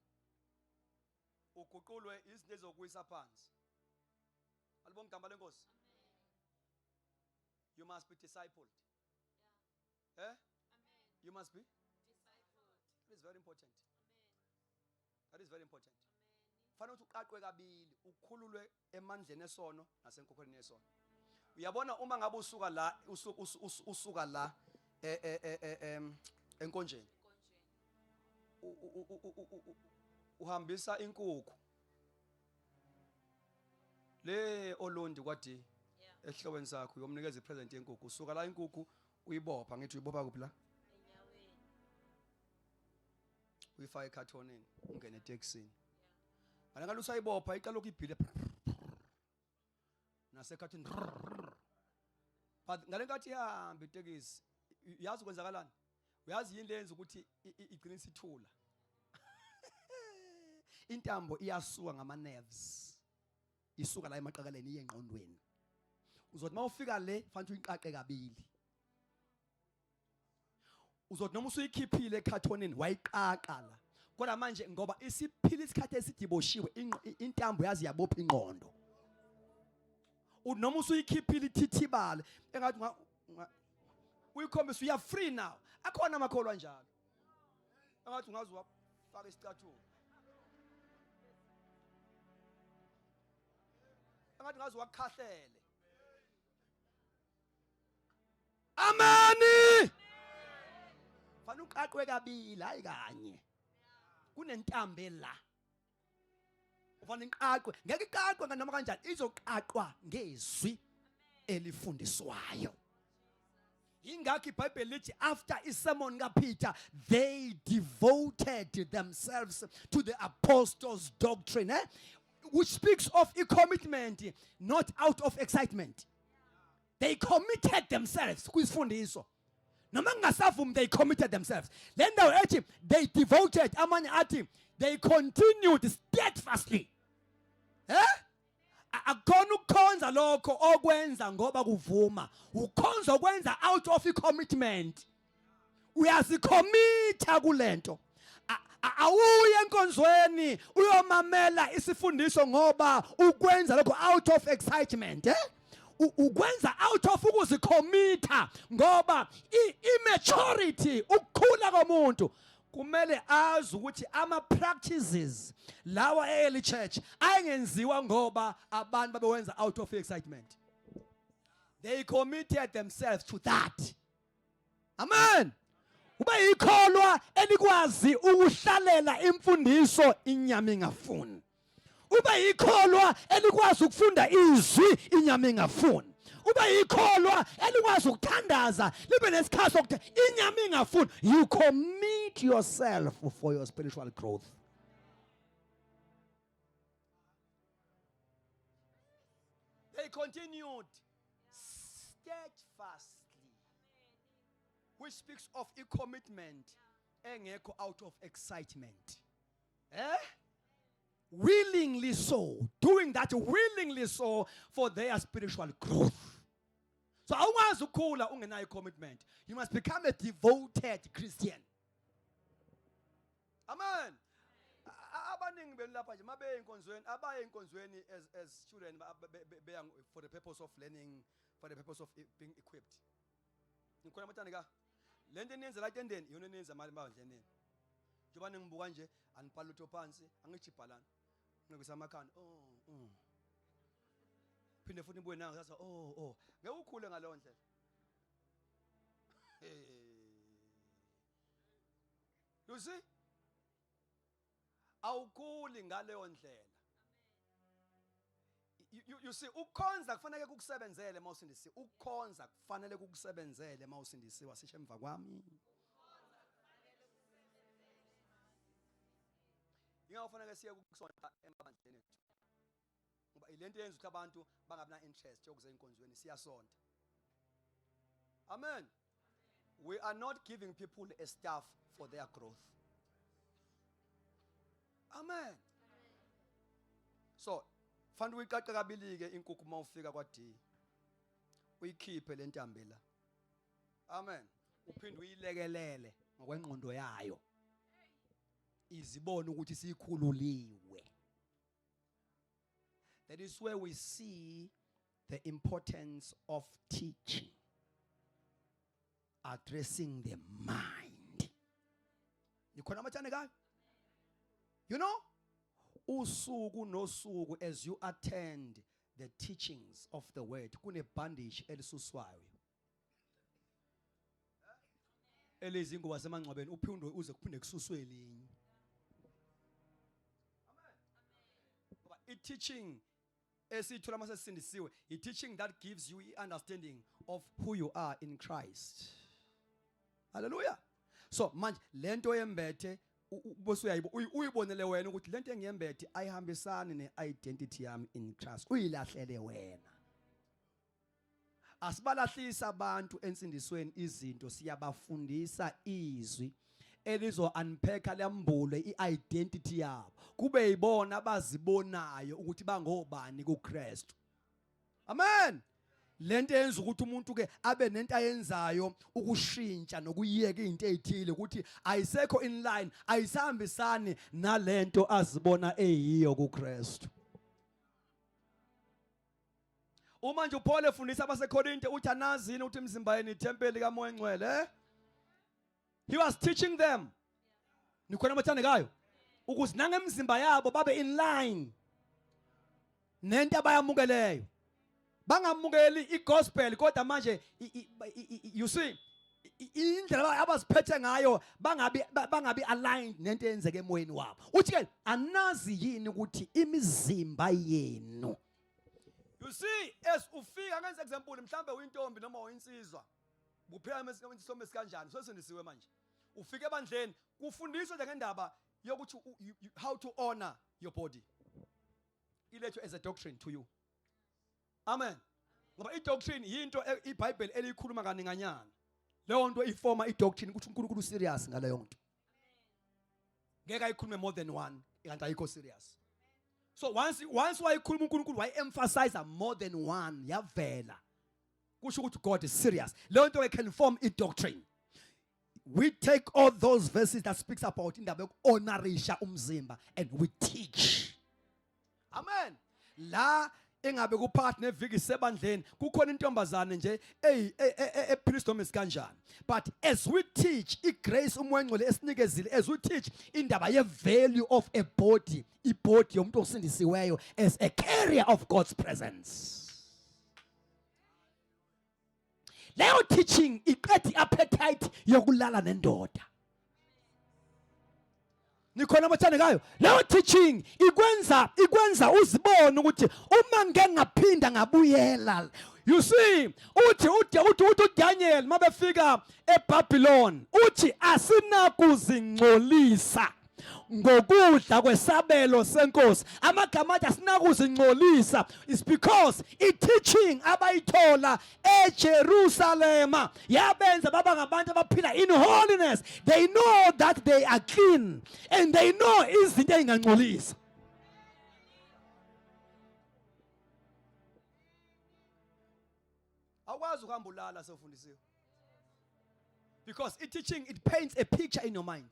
uguqulwe izinto ezokuyisa phansi. Alibonga igama lenkosi. You must be discipled. Yeah. Eh? You must be discipled. That is very important. That is very important. Fanele ukuthi uqaqwe kabili, ukhululwe emandleni esono nasenkokholweni yesono. Uyabona uma ngabe usuka la usuka la enkonjeni, uhambisa inkukhu le olondi kwadi ehloweni sakho, uyomnikeza ipresent yenkukhu, usuka la inkukhu uyibopha, ngithi uyibopha kuphi la enyaweni, uyifaka ecartonini, ungene taxini. Alanga lusayibopha iqala ukubhile nasekhathini. But ngalenkathi ihamba itekisi, uyazi ukwenzakalani? Uyazi yini lenza ukuthi igcine isithula? Intambo iyasuka ngama nerves, isuka la emaqakaleni iye engqondweni. uzothi mawufika le fanele uyiqaqe kabili. Uzothi noma usuyikhiphile ekhathonini wayiqaqa la. Kodwa manje ngoba isiphila isikhathi esidiboshiwe intambo yazi yabopha ingqondo. Noma usuyikhiphile ithithibale engathi uyikhombisa uya free now. Akhona amakholwa njalo. Engathi ungazi wafaka isicathulo. Engathi ungazi wakhahlele. Amani. Fanele uqaqwe kabili hayi kanye. Kunentambe la. Ufanele iqaqwe, ngeke iqaqwe noma kanjani, izoqaqwa ngezwi elifundiswayo. Ingakho iBhayibheli lithi after isermon kaPeter they devoted themselves to the apostles' doctrine, which speaks of a commitment, not out of excitement. They committed themselves kwisifundiswa. Noma ngasavumi they committed themselves. Then they devoted, amanye athi they continued steadfastly. Akona ukukhonza lokho okwenza ngoba kuvuma. Ukhonza okwenza out of a commitment. Uyasicommita kulento. Awuye enkonzweni uyomamela isifundiso ngoba ukwenza lokho out of excitement. Ukwenza out of ukuzicommita ngoba immaturity, ukukhula komuntu kumele azi ukuthi ama practices lawa early church ayenziwa ngoba abantu babewenza out of excitement. They committed themselves to that. Amen. Ube ikholwa elikwazi ukuhlalela imfundiso inyama ingafuni. Ube ikholwa elikwazi ukufunda izwi inyama ingafuni. Ube ikholwa elikwazi ukuthandaza libe nesikhathi sokuthi inyama ingafuni. You commit yourself for your spiritual growth. They continued steadfastly, which speaks of a commitment engekho out of excitement. Willingly so, doing that willingly so for their spiritual growth. So awukwazi ukukhula ungenayo commitment. You must become a devoted Christian. Amen. Abaningi belapha nje mabe enkonzweni, abaye enkonzweni as children for the purpose of learning, for the purpose of being equipped. Ngikhona amathanda ka lento eniyenza la tendeni yona eniyenza imali emabandleneni. Njengoba ningibuka nje anibhala lutho phansi angijibhalana. Ngikusamakhanda phinde futhi nibuye nanga sasa ngeke ukhule ngaleyo ndlela. You see? Awukhuli ngaleyo ndlela. You see, ukukhonza kufanele kukusebenzele mawusindisiwe. Ukukhonza kufanele kukusebenzele mawusindisiwe. Sisho emva kwami. Ingafanele siye kusonta emabandleni ethu. Ngoba ilento yenza ukuthi abantu bangabi na interest yokuza enkonzweni siyasonta. Amen. We are not giving people a staff for their growth. Amen. So, fanele uyiqaqe kabili ke inkukhu mawufika kwaD. Uyikhiphe le ntambe la. Amen. Uphinde uyilekelele ngokwengqondo yayo. Izibone ukuthi sikhululiwe. That is where we see the importance of teaching, addressing the mind. Nikhona amathane ka? You know, usuku nosuku as you attend the teachings of the word, kune bandage elisuswayo. Elizingubo semangcwabeni uphinde uze kuphinde kususwe elinye. A teaching esithola mase sindisiwe, a teaching that gives you understanding of who you are in Christ. Hallelujah. So manje lento yembethe bose uyibonele wena ukuthi lento engiyembethe ayihambisani ne-identity yami in Christ. Uyilahlele wena. Asibalahlisa abantu ensindisweni izinto, siyabafundisa izwi elizo unpack lembulo i-identity yabo. Kube yibona abazibonayo ukuthi bangobani kuKristu. Amen. lento yenza ukuthi umuntu ke abe nento ayenzayo ukushintsha nokuyeka izinto ezithile ukuthi ayisekho in line, ayisahambisani nalento azibona eyiyo kuKristu. Uma nje uPaul efundisa abaseKorinte uthi anazini ukuthi imizimba yenu itempeli kaMoya Engcwele. He was teaching them. Nikhona abathandekayo ukuthi nangemizimba yabo babe in line nento abayamukeleyo. Bangamukeli igospel kodwa manje you see indlela abaziphethe ngayo bangabi aligned nento eyenzeke emoyeni wabo. Uthi ke anazi yini ukuthi imizimba yenu. You see, as ufika ngenza example mhlambe uyintombi noma uyinsizwa buphela mesisome sikanjani sesindisiwe manje ufike ebandleni kufundiswa nje ngendaba yokuthi how to honor your body ilethwe as a doctrine to you. Amen. Ngoba idoctrine yinto iBhayibheli elikhuluma kaninganyana. Leyo nto iforma idoctrine ukuthi uNkulunkulu serious ngaleyo nto. Ngeke ayikhulume more than one kanti ayikho serious. So once wayikhuluma uNkulunkulu wayi-emphasize more than one yavela. Kusho ukuthi God is serious. Leyo nto can form idoctrine. We take all those verses that speaks about indaba yokuhonorisha umzimba and we teach. Amen. La engabe kuphakathi neviki sebandleni kukhona intombazane nje ePriestom isikanjani. But as we teach igrace uMoya Engcwele esinikezile, as we teach indaba ye value of a body, ibody yomuntu osindisiweyo as a carrier of God's presence. Leyo teaching iqeda appetite yokulala nendoda. Nikhona abathandekayo leyo teaching ikwenza uzibone ukuthi uma ngeke ngaphinda ngabuyela. You see uthi Daniel mabefika eBabylon uthi asinakuzingcolisa ngokudla kwesabelo senkosi. Amagama athi asinakuzingcolisa is because i-teaching abayithola eJerusalem yabenza baba ngabantu abaphila in holiness. They know that they are clean and they know izinto ezingangcolisa. Awukwazi ukuhamba ulala sewufundisiwe because i-teaching it paints a picture in your mind.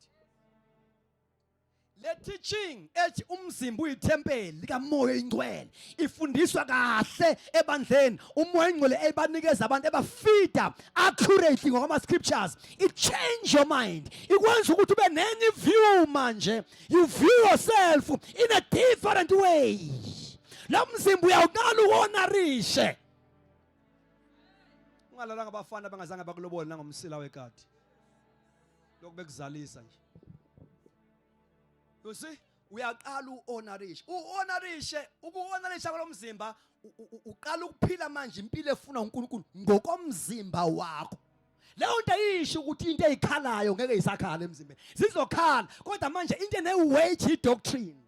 Le teaching ethi umzimba uyithempeli likaMoya Engcwele ifundiswa kahle ebandleni. uMoya Engcwele ebanikeza abantu ebafeeda accurately ngama scriptures. It change your mind. Ikwenza ukuthi ube nenye view manje. You view yourself in a different way. La mzimba uyawuqala uhonorishe. Ungalalanga abafana bangazange bakulobola nangomsila wekati. Lokho bekuzalisa nje. You see, uyaqala uhonorisha. Uhonorishe, ukuhonorisha kwalomzimba uqala ukuphila manje impilo efuna uNkulunkulu ngokomzimba wakho. Leyo nto ayisho ukuthi into ezikhalayo ngeke isakhala emzimbeni. Zizokhala kodwa manje into eneweight doctrine.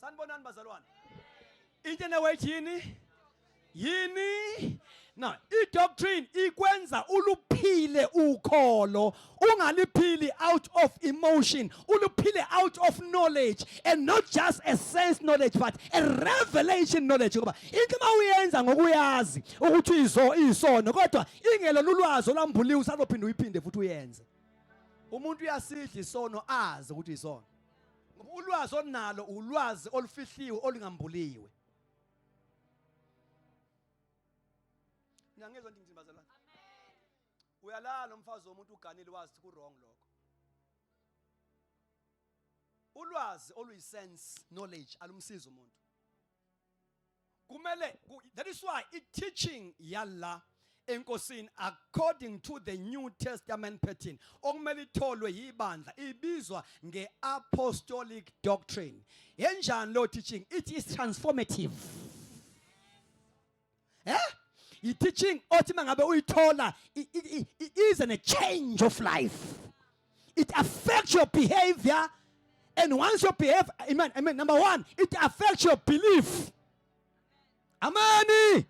Sanibonani bazalwane? Into eneweight yini? Now, i-doctrine ikwenza uluphile ukholo, ungaliphili out of emotion, uluphile out of knowledge, and not just a sense knowledge but a revelation knowledge. Ngoba into mawuyenza ngokuyazi ukuthi isono kodwa ingelo lulwazi olambuliwe usazophinda uyiphinde futhi uyenze. Umuntu uyasidla isono azi ukuthi isono. Ngoba ulwazi onalo ulwazi olufihliwe olingambuliwe. Ngiyangezwa nje ngizibazalana. Uyalala umfazi womuntu uganile wazi ukuthi ku wrong lokho. Ulwazi oluyisense knowledge alumsiza umuntu. Kumele that is why i-teaching yalla enkosini according to the New Testament pattern okumele itholwe yibandla ibizwa nge-apostolic doctrine. Yenjani lo teaching? It is transformative. I-teaching othi mangabe uyithola it is a change of life. It affects your behavior, and once your behavior, amen, number one, it affects your belief. Amen.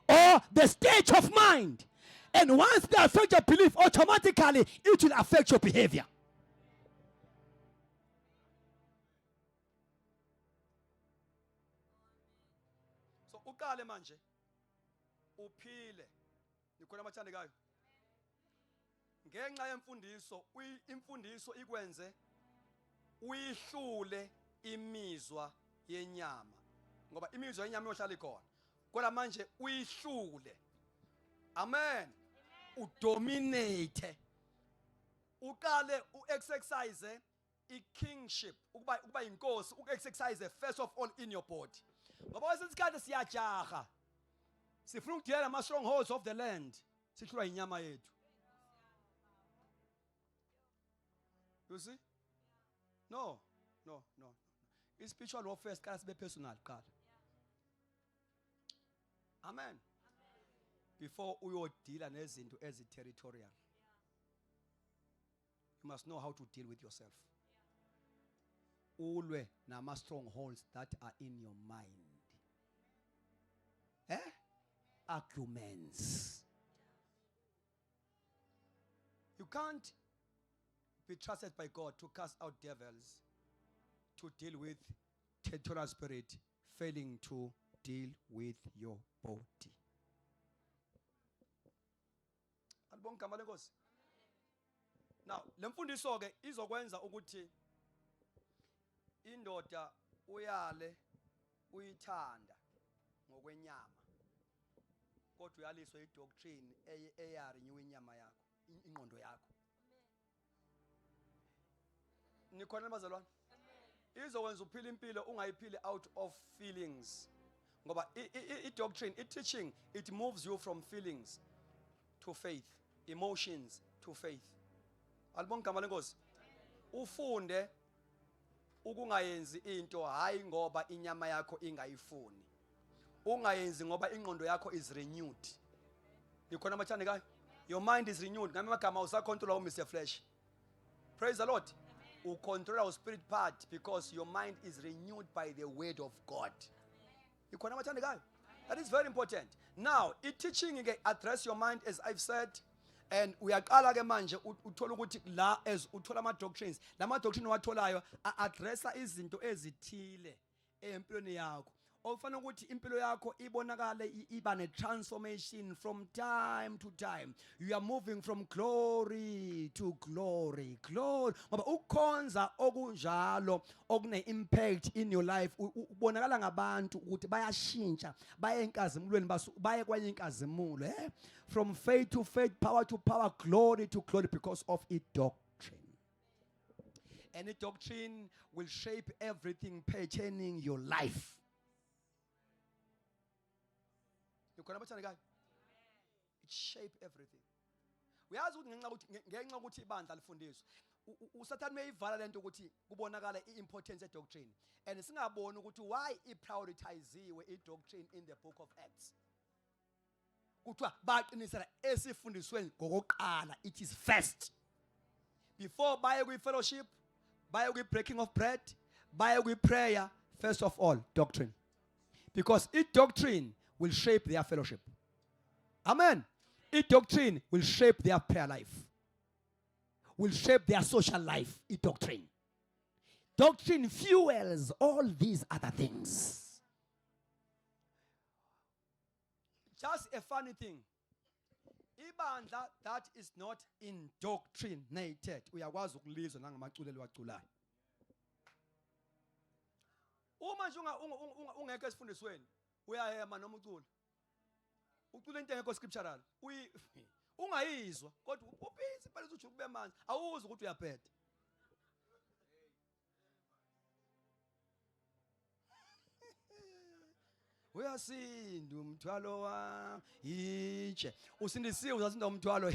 Or the state of mind. And once it affects your belief, automatically it will affect your behavior. So uqale manje uphile. Nikhona abathandekayo. Ngenxa yemfundiso, imfundiso ikwenze uyihlule imizwa yenyama. Ngoba imizwa yenyama iyohlala ikhona. Kodwa manje uyihlule. Amen. Udominate. Uqale uexercise ikingship, ukuba inkosi, uexercise first of all in your body. Ngoba wesikhathi siyajaha. Sifuna ukudela ama strongholds of the land. Sihlulwa inyama yethu. You see? No. It's spiritual warfare ska sibe personal qala. Amen. Before uyodila nezinto ezi-territorial. You must know how to deal with yourself. Ulwe nama strongholds that are in your mind. Arguments. You can't be trusted by God to cast out devils, to deal with territorial spirit, failing to deal with your body. Now, lemfundiso ke izokwenza ukuthi indoda uyale uyithanda ngokwenyama. Kodwa uyaliswa idoctrine eyarenew inyama yakho, ingqondo yakho. Nikhona bazalwane? Izokwenza uphila impilo ungayiphili out of feelings. Ngoba i-doctrine, i-teaching, it moves you from feelings to faith, emotions to faith. Alibonga igama lenkosi. Ufunde ukungayenzi into hayi ngoba inyama yakho ingayifuni. Ungayenzi ngoba ingqondo yakho is renewed. Nikhona amathandekayo? Your mind is renewed. Ngami amagama usacontrol Mr. Flesh. Praise the Lord. You control our spirit part because your mind is renewed by the word of God. Nikhona amathandekayo? That is very important. Now, teaching address your mind, as I've said, and uyaqala ke manje uthola ukuthi la as uthola ama doctrines, lama doctrine watholayo addressa izinto ezithile empilweni yakho. Ofana ukuthi impilo yakho ibonakale iba ne transformation from time to time. You are moving from glory to glory. Glory. Ngoba ukukhonza okunjalo okune impact in your life ubonakala ngabantu ukuthi bayashintsha, baye enkazimulweni baye kwenye inkazimulo, from faith to faith, power to power, glory to glory because of its doctrine. And the doctrine will shape everything pertaining your life. It shape everything. Uyazi ukuthi ngenxa ukuthi ibandla lifundiswa usathane meyivala lento ukuthi kubonakala iimportance of doctrine, and singaboni ukuthi why iprioritiziwe idoctrine in the book of Acts. Kuthiwa baqinisela esifundisweni ngokuqala, it is first. Before baye kwi fellowship, baye kwi breaking of bread, baye kwi prayer, first of all doctrine. Because it doctrine will shape their fellowship. Amen. It doctrine will shape their prayer life, will shape their social life. It doctrine. Doctrine fuels all these other things. Just a funny thing. Ibandla that is not indoctrinated, uyakwazi ukulizwa nangamaculelo waculayo. Uma nje ungeke esifundisweni uyahema noma ucula. Ucula into engekho scriptural. Ungayizwa kodwa ubhizi phela uthi ube manje awuzi ukuthi uyaphetha. Uyasinda umthwalo wami yitshe. Usindisiwe uzasinda umthwalo.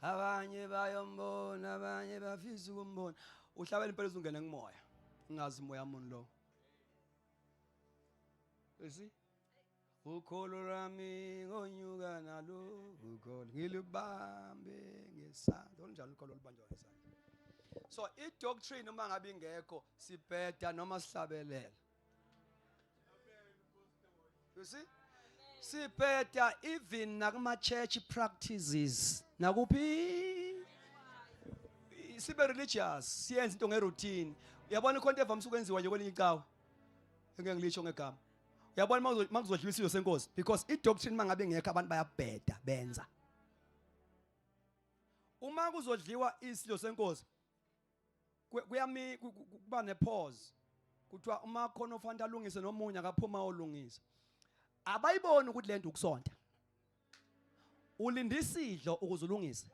Abanye bayombona, abanye bafisa ukumbona. Uhlabela impela uzungene ngimoya. Ungazi moya wami lo. You see? Ukholo lami ngonyuka nalo, ukholo ngilibambe ngesandla. Olunjalo ukholo olubanjwa ngesandla. So i-doctrine uma ngabe ingekho sibheda noma sihlabelela. You see? Sibheda even nakuma church practices. Nakuphi? Sibe religious, siyenza into ngeroutine. Uyabona ikhonto evamise ukwenziwa nje kwelinye icawa. Engeke ngilisho ngegama. Uyabona makuzodliwa isilo senkosi because idoctrine mangabe ngekho abantu bayabheda benza. Uma kuzodliwa isilo senkosi kuyami kuba nepause. Kuthiwa uma khona ofanele alungise nomunye akaphuma olungisa. Abayiboni ukuthi lento ukusonta. Ulinda isidlo ukuze ulungise.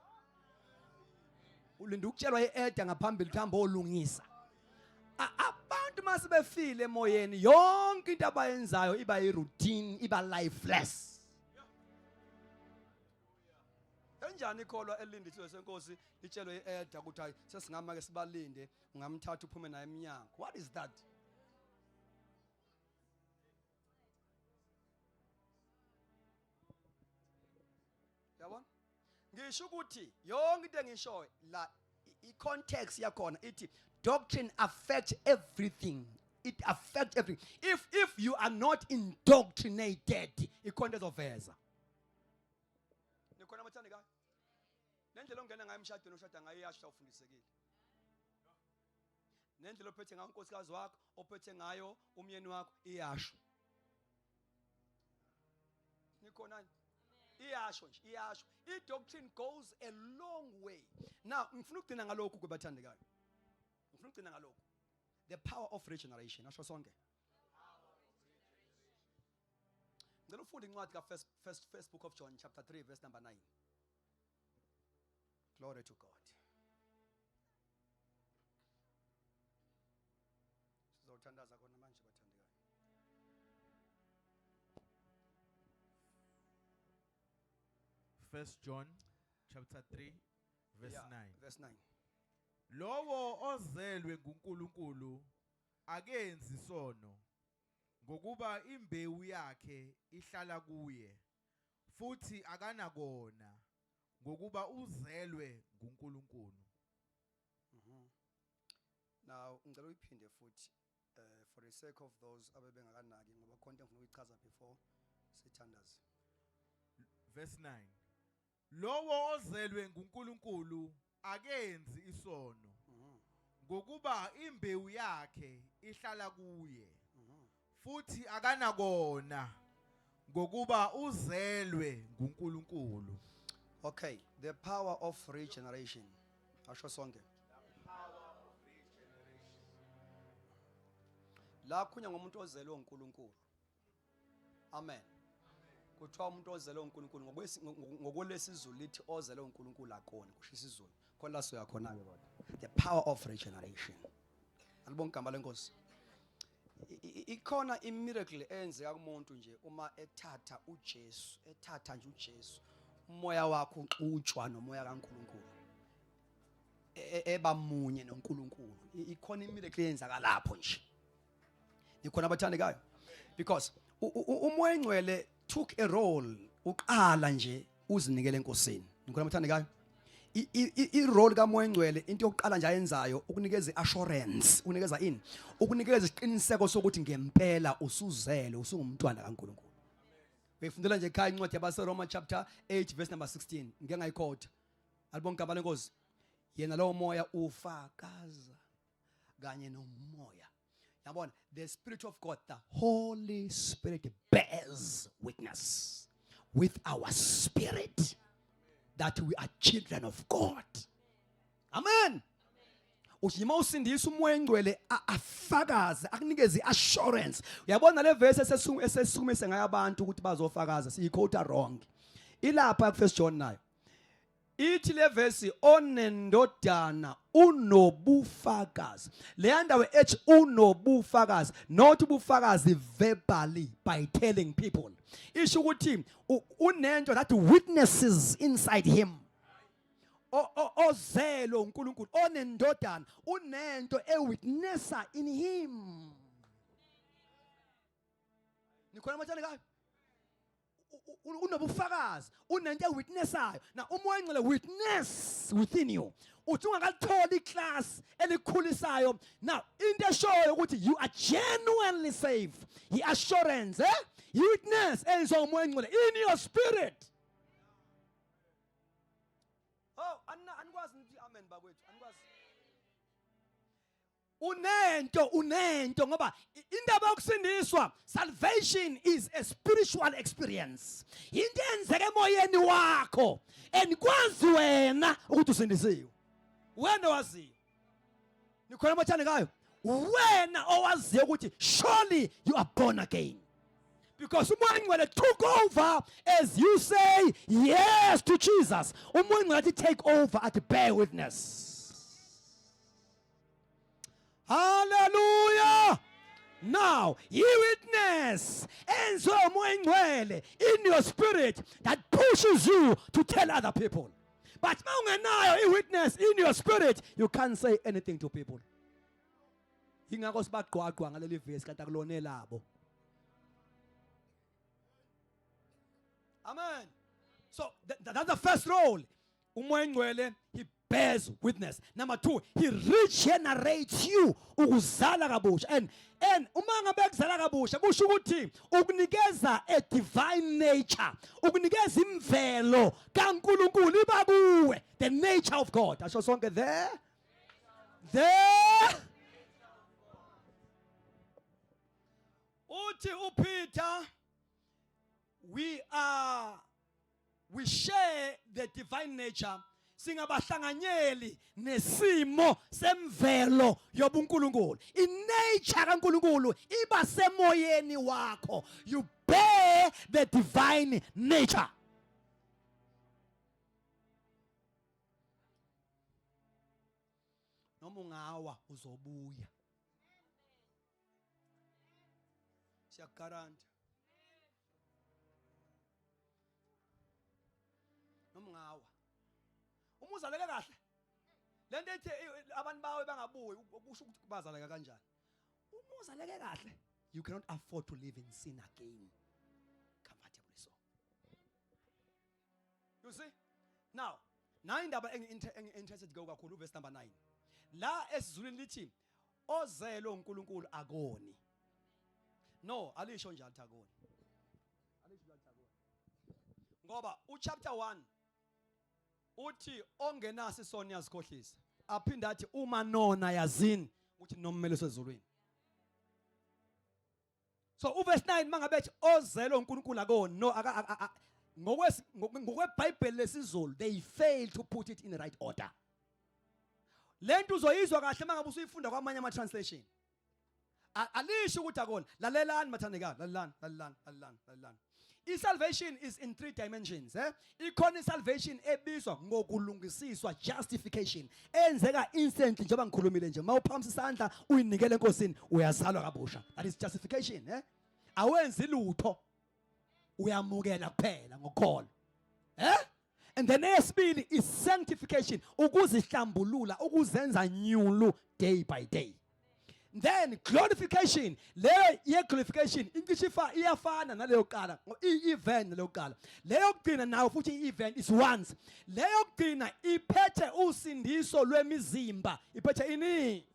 Ulinda ukutshelwa iEda ngaphambili khamba olungisa. Abantu masebefile emoyeni yonke into abayenzayo iba iroutine iba lifeless. Kanjani ikholwa elindiswe senkosi litshelwe iEda ukuthi hayi sesingama ke sibalinde ungamthatha uphume naye eminyango. What is that? Yabona? Ngisho ukuthi yonke into engishoyo la i-context yakhona ithi doctrine affects everything. It affects everything. If you are not indoctrinated, i-context oveza. Nikhona amathanda ka? Nendlela ongena ngayo emshadweni oshada ngayo iyasho ufundisekile. Nendlela ophethe ngayo unkosikazi wakho, ophethe ngayo umyeni wakho iyasho. Nikhona iyasho nje iyasho. I-doctrine goes a long way. Now ngifuna ukugcina ngalokhu kwebathandekayo. Ngifuna ukugcina ngalokhu. The power of regeneration. Asho sonke. Ngicela ufunde incwadi ka first book of John chapter 3 verse number 9. Glory to God. Sizothandaza khona manje bathandekayo. First John chapter 3 verse 9. Verse 9. Lowo ozelwe nguNkulunkulu akenzi isono ngokuba imbewu yakhe ihlala kuye futhi akanakona ngokuba uzelwe nguNkulunkulu. Now ngicela uyiphinde futhi for the sake of those abebengakanaki ngoba konke ngifuna ukuyichaza before sithandaze. Verse 9. Lowo ozelwe nguNkulunkulu akenzi isono ngokuba imbewu yakhe ihlala kuye futhi akanakona ngokuba uzelwe nguNkulunkulu. Okay, the power of regeneration. Asho sonke. La kunya ngomuntu ozelwe uNkulunkulu. Amen. Kuthiwa umuntu ozelwe uNkulunkulu ngokwelesizulu lithi ozelwe uNkulunkulu akona kusho isizulu. Khona la soya khona ke kodwa. The power of regeneration. Alibonke igama lenkosi. Ikhona imiracle eyenzeka kumuntu nje uma ethatha uJesu, ethatha nje uJesu. Umoya wakho uxutshwa nomoya kaNkulunkulu. Eba munye noNkulunkulu. Ikhona imiracle eyenzeka lapho nje. Nikhona abathandekayo because umoya engcwele took a role uqala nje uzinikele enkosini. Nikhona abathandekayo i-role kamoya engcwele into yokuqala nje ayenzayo ukunikeza assurance, unikeza ini, ukunikeza isiqiniseko sokuthi ngempela usuzele usungumntwana kaNkulunkulu. Befundela nje ekhaya incwadi yabaseRoma chapter 8 verse number 16 ngeke ngayikhotha. Alibonke igama lenkosi. Yena lowo moya ufakaza kanye nomoya. Yabona, the Spirit of God, the Holy Spirit bears witness with our spirit that we are children of God. Amen. Ushima usindisa umoya engcwele afakaze akunikeze assurance. Uyabona le verse esesisukumise ngayo abantu ukuthi bazofakaza siyiquote wrong. Ilapha ku First John nayo. Ithi le verse onendodana unobufakazi. Le ndawo ethi unobufakazi, not ubufakazi verbally by telling people. Isho ukuthi unento that witnesses inside him. Ozelwe uNkulunkulu onendodana unento ewitnessa in him. Nikhona amathanda kayo? Unobufakazi, unento ewitnessayo. Na umoya engcwele witness within you. Uthi ungakathola iclass elikhulisayo. Now into eshoyo ukuthi you are genuinely saved. Yi assurance, yi witness enzo umoya engcwele in your spirit. Oh, anikwazi nithi amen bakwethu, anikwazi. unento ngoba indaba yokusindiswa, salvation is a spiritual experience. Into enzeke emoyeni wakho and kwazi wena ukuthi usindisiwe. Wena waziyo. Nikhona mathane ngayo. Wena owaziyo ukuthi surely you are born again. Because umoya ngcwele took over as you say yes to Jesus. Umoya ngcwele take over at bear witness. Hallelujah. Now, ye witness and so in your spirit that pushes you to tell other people. But now you witness in your spirit, you can't say anything to people. Amen. So that's the first role. He bears witness. Number 2, he regenerates you. Ukuzala kabusha. And uma ngabe kuzala kabusha kusho ukuthi ukunikeza a divine nature. Ukunikeza imvelo kaNkulunkulu iba kuwe. The nature of God. Asho sonke there. Uthi uPeter, we share the divine nature. Singabahlanganyeli nesimo semvelo yobuNkulunkulu. Nature kaNkulunkulu iba semoyeni wakho. You bear the divine nature. Noma ungawa uzobuya. Siyagaranta. Noma ungawa. Umuzaleke kahle. Lento ethi abantu bawe bangabuyi ukusho ukuthi bazaleka kanjani. Umuzaleke kahle. You cannot afford to live in sin again. Comfortably so. You see? Now indaba interested go kakhulu verse number 9. La esizulwini lithi ozelwe uNkulunkulu akoni. No, alisho njalo akoni. Alisho njalo akoni. Ngoba chapter 1 uthi ongenasi isona yazikhohlisa. Aphinda athi uma nona yazini uthi nommeli sezulwini. So uverse 9 mangabe ethi ozelwe uNkulunkulu akoni. No, ngokweBhayibheli lesizulu they fail to put it in the right order. Lento uzoyizwa kahle mangabe usuyifunda kwamanye ama translation. Alisho ukuthi akona. Lalelani mathandekayo, lalelani. Salvation is in 3 dimensions. Ikhona salvation ebizwa ngokulungisiswa, justification. Enzeka instantly njengoba ngikhulumile nje. Mawuphamisa isandla uyinikele enkosini uyazalwa kabusha. That is justification. Awenzi lutho. Uyamukela kuphela ngokukholwa. And then esibili is sanctification, ukuzihlambulula, ukuzenza nyulu day by day. Then glorification, leyo glorification inkishifa iyafana naleyo qala, i-event naleyo qala. Leyo kugcina nawo futhi i-event is once. Leyo kugcina iphethe usindiso lwemizimba, iphethe ini.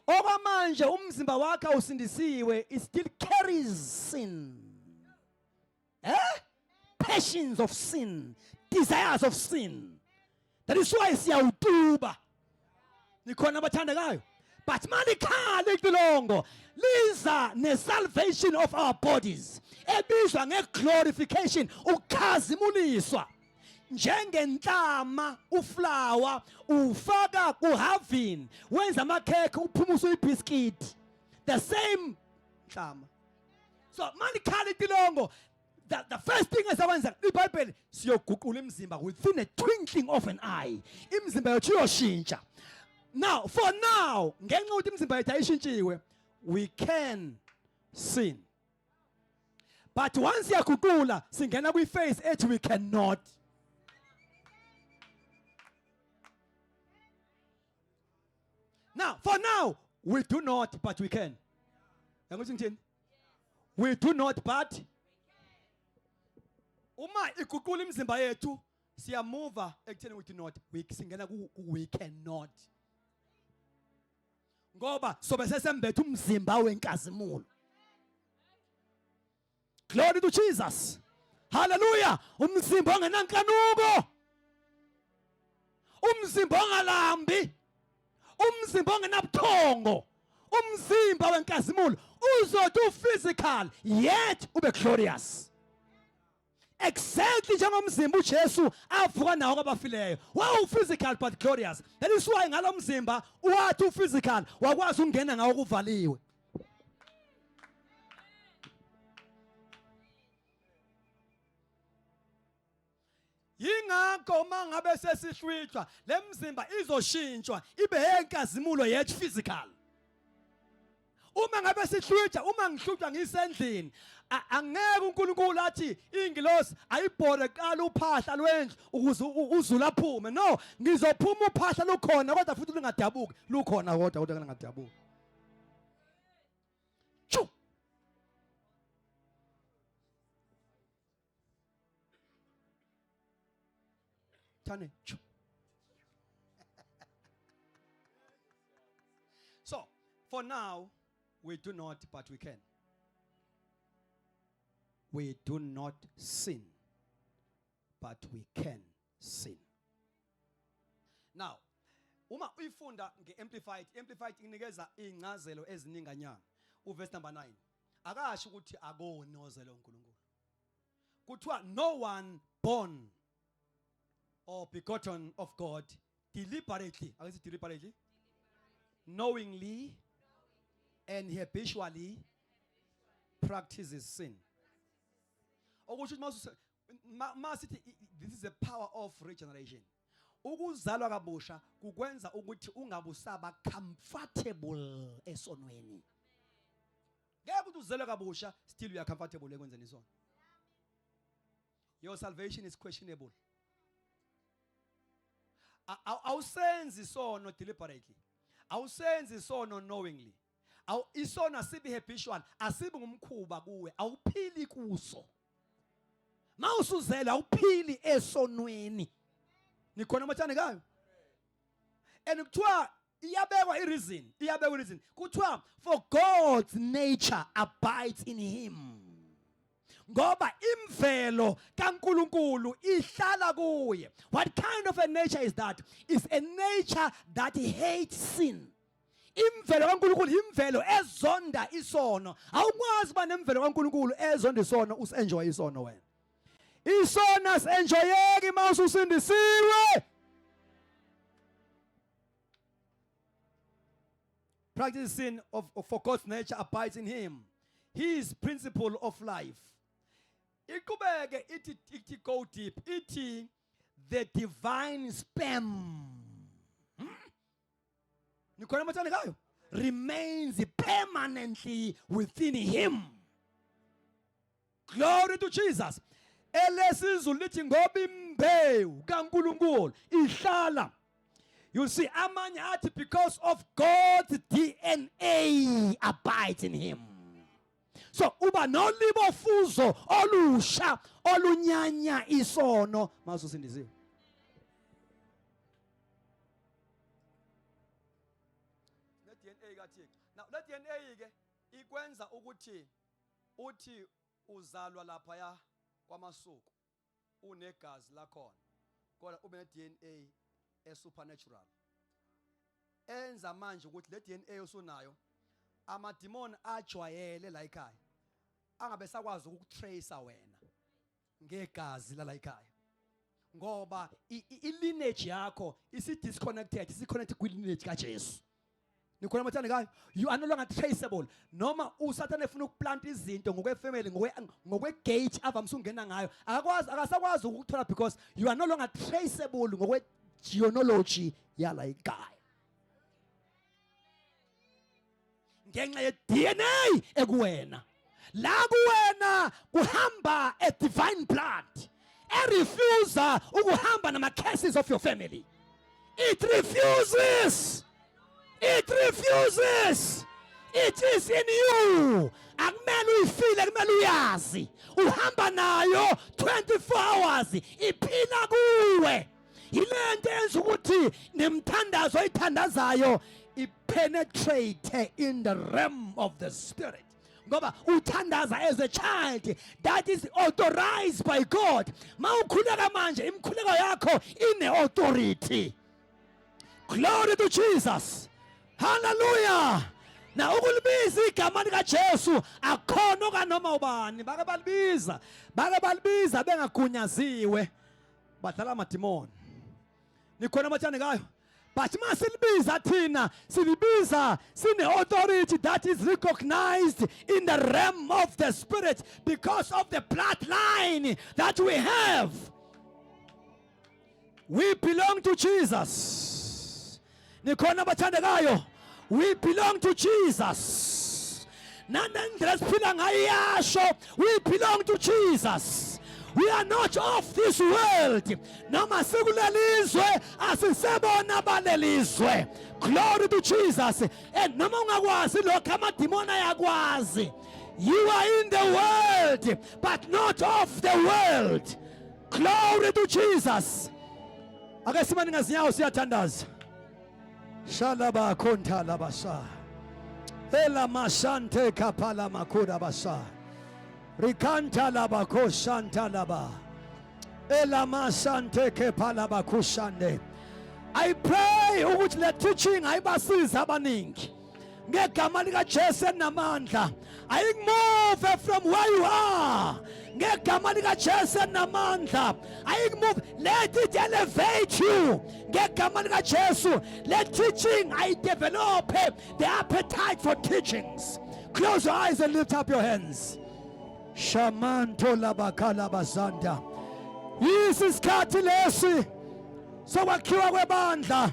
Okwamanje umzimba wakhe usindisiwe, it still carries sin. Passions of sin, desires of sin. That is why siyawutuba. Nikhona abathandekayo. But manikhala iqilongo liza ne-salvation of our bodies. Ebizwa nge-glorification, ukukhazimuliswa. Njengenhlama uflower ufaka kuhavini wenza amakhekhe uphumusa ibiscuit. The same nhlama. So manikhala iqilongo. The first thing esawenza iBhayibheli siyoguqula imizimba within a twinkling of an eye. Imizimba yethu iyoshintsha. Now, for now, ngenxa ukuthi imizimba yethu ayishintshiwe, we can sin. But once yaguqula singena kwi-phase ethi we cannot. Now, for now, we do not, but we can. We do not, but uma iguqula imizimba yethu siyamuva ekutheni we do not, singena we cannot. Ngoba sobe sesembethe umzimba wenkazimulo. Glory to Jesus. Hallelujah. Umzimba ongenankanuko. Umzimba ongalambi. umzimba ongenabuthongo umzimba wenkazimulo uzothi physical yet ube glorious exactly njengomzimba uJesu avuka nawo kwabafileyo wawu physical but glorious that is why ngalomzimba wathi physical wakwazi ukungena ngawo kuvaliwe yingakho uma ngabe sesihlwitshwa lemzimba izoshintshwa ibe yenkazimulo yethu physical uma ngabe sihlwitshwa uma ngihlutshwa ngisendlini angeke uNkulunkulu athi ingilosi ayibhore qala uphahla lwendlu ukuze uzulu aphume no ngizophuma uphahla lukhona kodwa futhi lungadabuki lukhona kodwa lungadabuki chu Tane chu So for now we do not but we can We do not sin, but we can sin. Now, uma uyifunda nge-amplified inikeza incazelo ezininganyana. Uverse number 9. Akasho ukuthi akonozelo uNkulunkulu. Kuthiwa no one born or begotten of God deliberately, knowingly and habitually practices sin. This is the power of regeneration. Ukuzalwa kabusha kukwenza ukuthi ungabusaba comfortable esonweni. Ngeke ukuthi uzalwe kabusha still you are comfortable ekwenzeni isono. Your salvation is questionable. Awusenzi isono deliberately. Awusenzi isono knowingly. Isono asibi habitual, asibi ngumkhuba kuwe, awuphili kuso. Mawusuzela awuphili esonweni. Nikhona mathane kayo? And kuthiwa iyabekwa i-reason. Kuthiwa for God's nature abides in him. Ngoba imvelo kaNkulunkulu ihlala kuye. What kind of a nature is that? It's a nature that hates sin. Imvelo kaNkulunkulu imvelo ezonda isono. Awukwazi ba nemvelo kaNkulunkulu ezonda isono usenjoy isono wena. Isono senjoyeki mawususindisiwe. Practice sin for God's nature abides in him. He is principle of life. Ikubeke iti go deep. Iti the divine sperm. Nikhona mathane kayo? Remains permanently within him. Glory to Jesus. Elesizulu lithi ngoba imbewu kaNkulunkulu ihlala. You see, amanye athi because of God's DNA abides in him. So uba nolibo fuzo olusha olunyanya isono masusindiziwe. DNA kaThixo. Now le DNA ke ikwenza ukuthi uthi uzalwa lapha ya kwamasuku unegazi lakhona kodwa ube ne DNA supernatural enza manje ukuthi le DNA usunayo amademon ajwayele la ekhaya angabe sakwazi ukutracer wena ngegazi la ekhaya ngoba i-lineage yakho isi-disconnected isi-connected kwi-lineage kaJesu. Nikhona mathane kayo? You are no longer traceable. Noma uSathane efuna ukuplanta izinto ngokwefamily ngokwe-gate avamisa ukungena ngayo akasakwazi ukuthola because you are no longer traceable ngokwe-genealogy yala ekhaya. Ngenxa ye-DNA ekuwena. La kuwena kuhamba a divine blood. Refuser ukuhamba nama-curses of your family. It refuses. It refuses. It is in you. Akumele uyifile kumele uyazi. Uhamba nayo 24 hours. Iphila kuwe. Yilento yenza ukuthi nemthandazo oyithandazayo ipenetrate in the realm of the spirit. Ngoba uthandaza as a child that is authorized by God. Mawukhuleka manje imkhuleko yakho ine authority. Glory to Jesus. Hallelujah. Na ukulibiza igama lika Jesu akhona okanoma ubani bake balibiza bengagunyaziwe badlala amadimoni. Nikhona amatshane ngayo. But masilibiza thina silibiza sine authority that is recognized in the realm of the spirit because of the bloodline that we have. We belong to Jesus. Nikhona amatshane ngayo. We belong to Jesus. We belong to Jesus. We are not of this world. Glory to Jesus. And you are in the world, but not of the world. Glory to Jesus. Shalaba konta labasa. Ela masante kapala makura basa. Rikanta labako shanta laba. Ela masante kepala bakushande. I pray ukuthi le teaching ayibasiza abaningi. Ngegama lika Jesu namandla. Ayimove from where you are. Ngegama lika Jesu namandla. Ayimove, let it elevate you. Ngegama lika Jesu, let teaching I develop the appetite for teachings. Close your eyes and lift up your hands. Shamanto labakala basanda. Yisikhathi lesi sokwakhiwa kwebandla.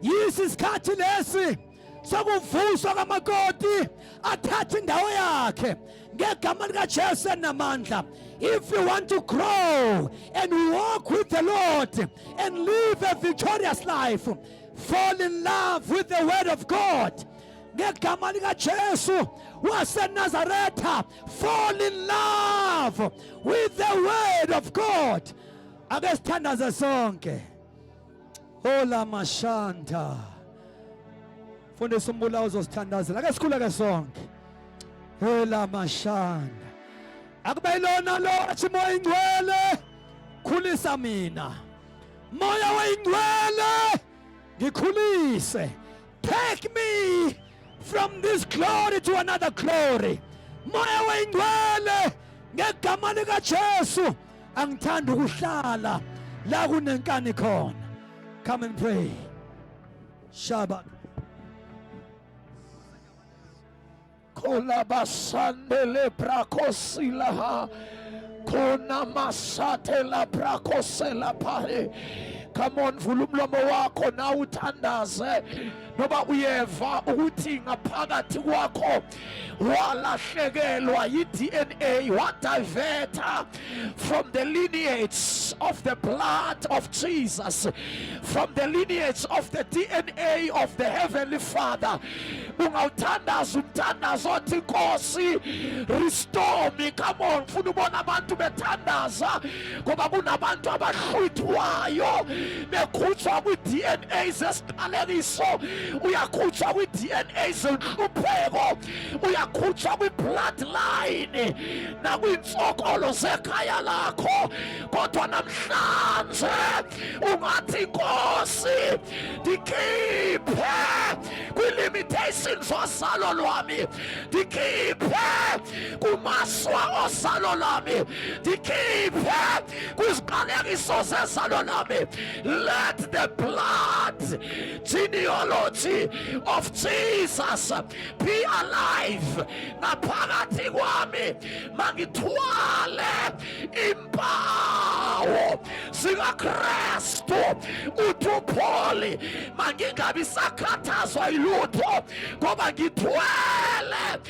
Yisikhathi lesi sokuvuswa kwamakoti athatha indawo yakhe ngegama lika Jesu namandla. If you want to grow and walk with the Lord and live a victorious life, fall in love with the word of God. Ngegama lika Jesu waseNazaretha, fall in love with the word of God. Ake sithandaze sonke. Ola mashanta. Fundisa umbulawo uzosithandazela. Ake sikhuleke sonke. Ola mashanda. Akube ilona lo athi moya ingcwele khulisa mina. Moya weingcwele ngikhulise. Take me from this glory to another glory. Moya weingcwele ngegama lika Jesu angithanda ukuhlala la kunenkani khona. Come and pray. Shabbat. Kola basandele brakosilaha. Kona masate la brakosela pare. Come on, vula umlomo wakho na uthandaze. Noba uyeva ukuthi ngaphakathi kwakho walahlekelwa yi-DNA, wadiverta from the lineage of the blood of Jesus, from the lineage of the DNA of the Heavenly Father. Ungawuthandaza umthandazo othi Nkosi restore me. Come on, funa ubona abantu bethandaza ngoba kunabantu abahlwithwayo bekhutshwa kwi-DNA zesiqalekiso, uyakhutshwa kwi-DNA zenhlupheko, uyakhutshwa kwi-bloodline nakwintsokolo zekhaya lakho. Kodwa namhlanje ungathi Nkosi ndikhiphe kwi-limitations osalo lwami, ndikhiphe kumaswa osalo lwami, ndikhiphe kwiziqalekiso zesalo lwami. Let the blood genealogy of Jesus be alive ngaphakathi kwami. Mangithwale impawu zikaKristu uThupoli, mangingabi sakhathazwa yilutho ngoba ngithwele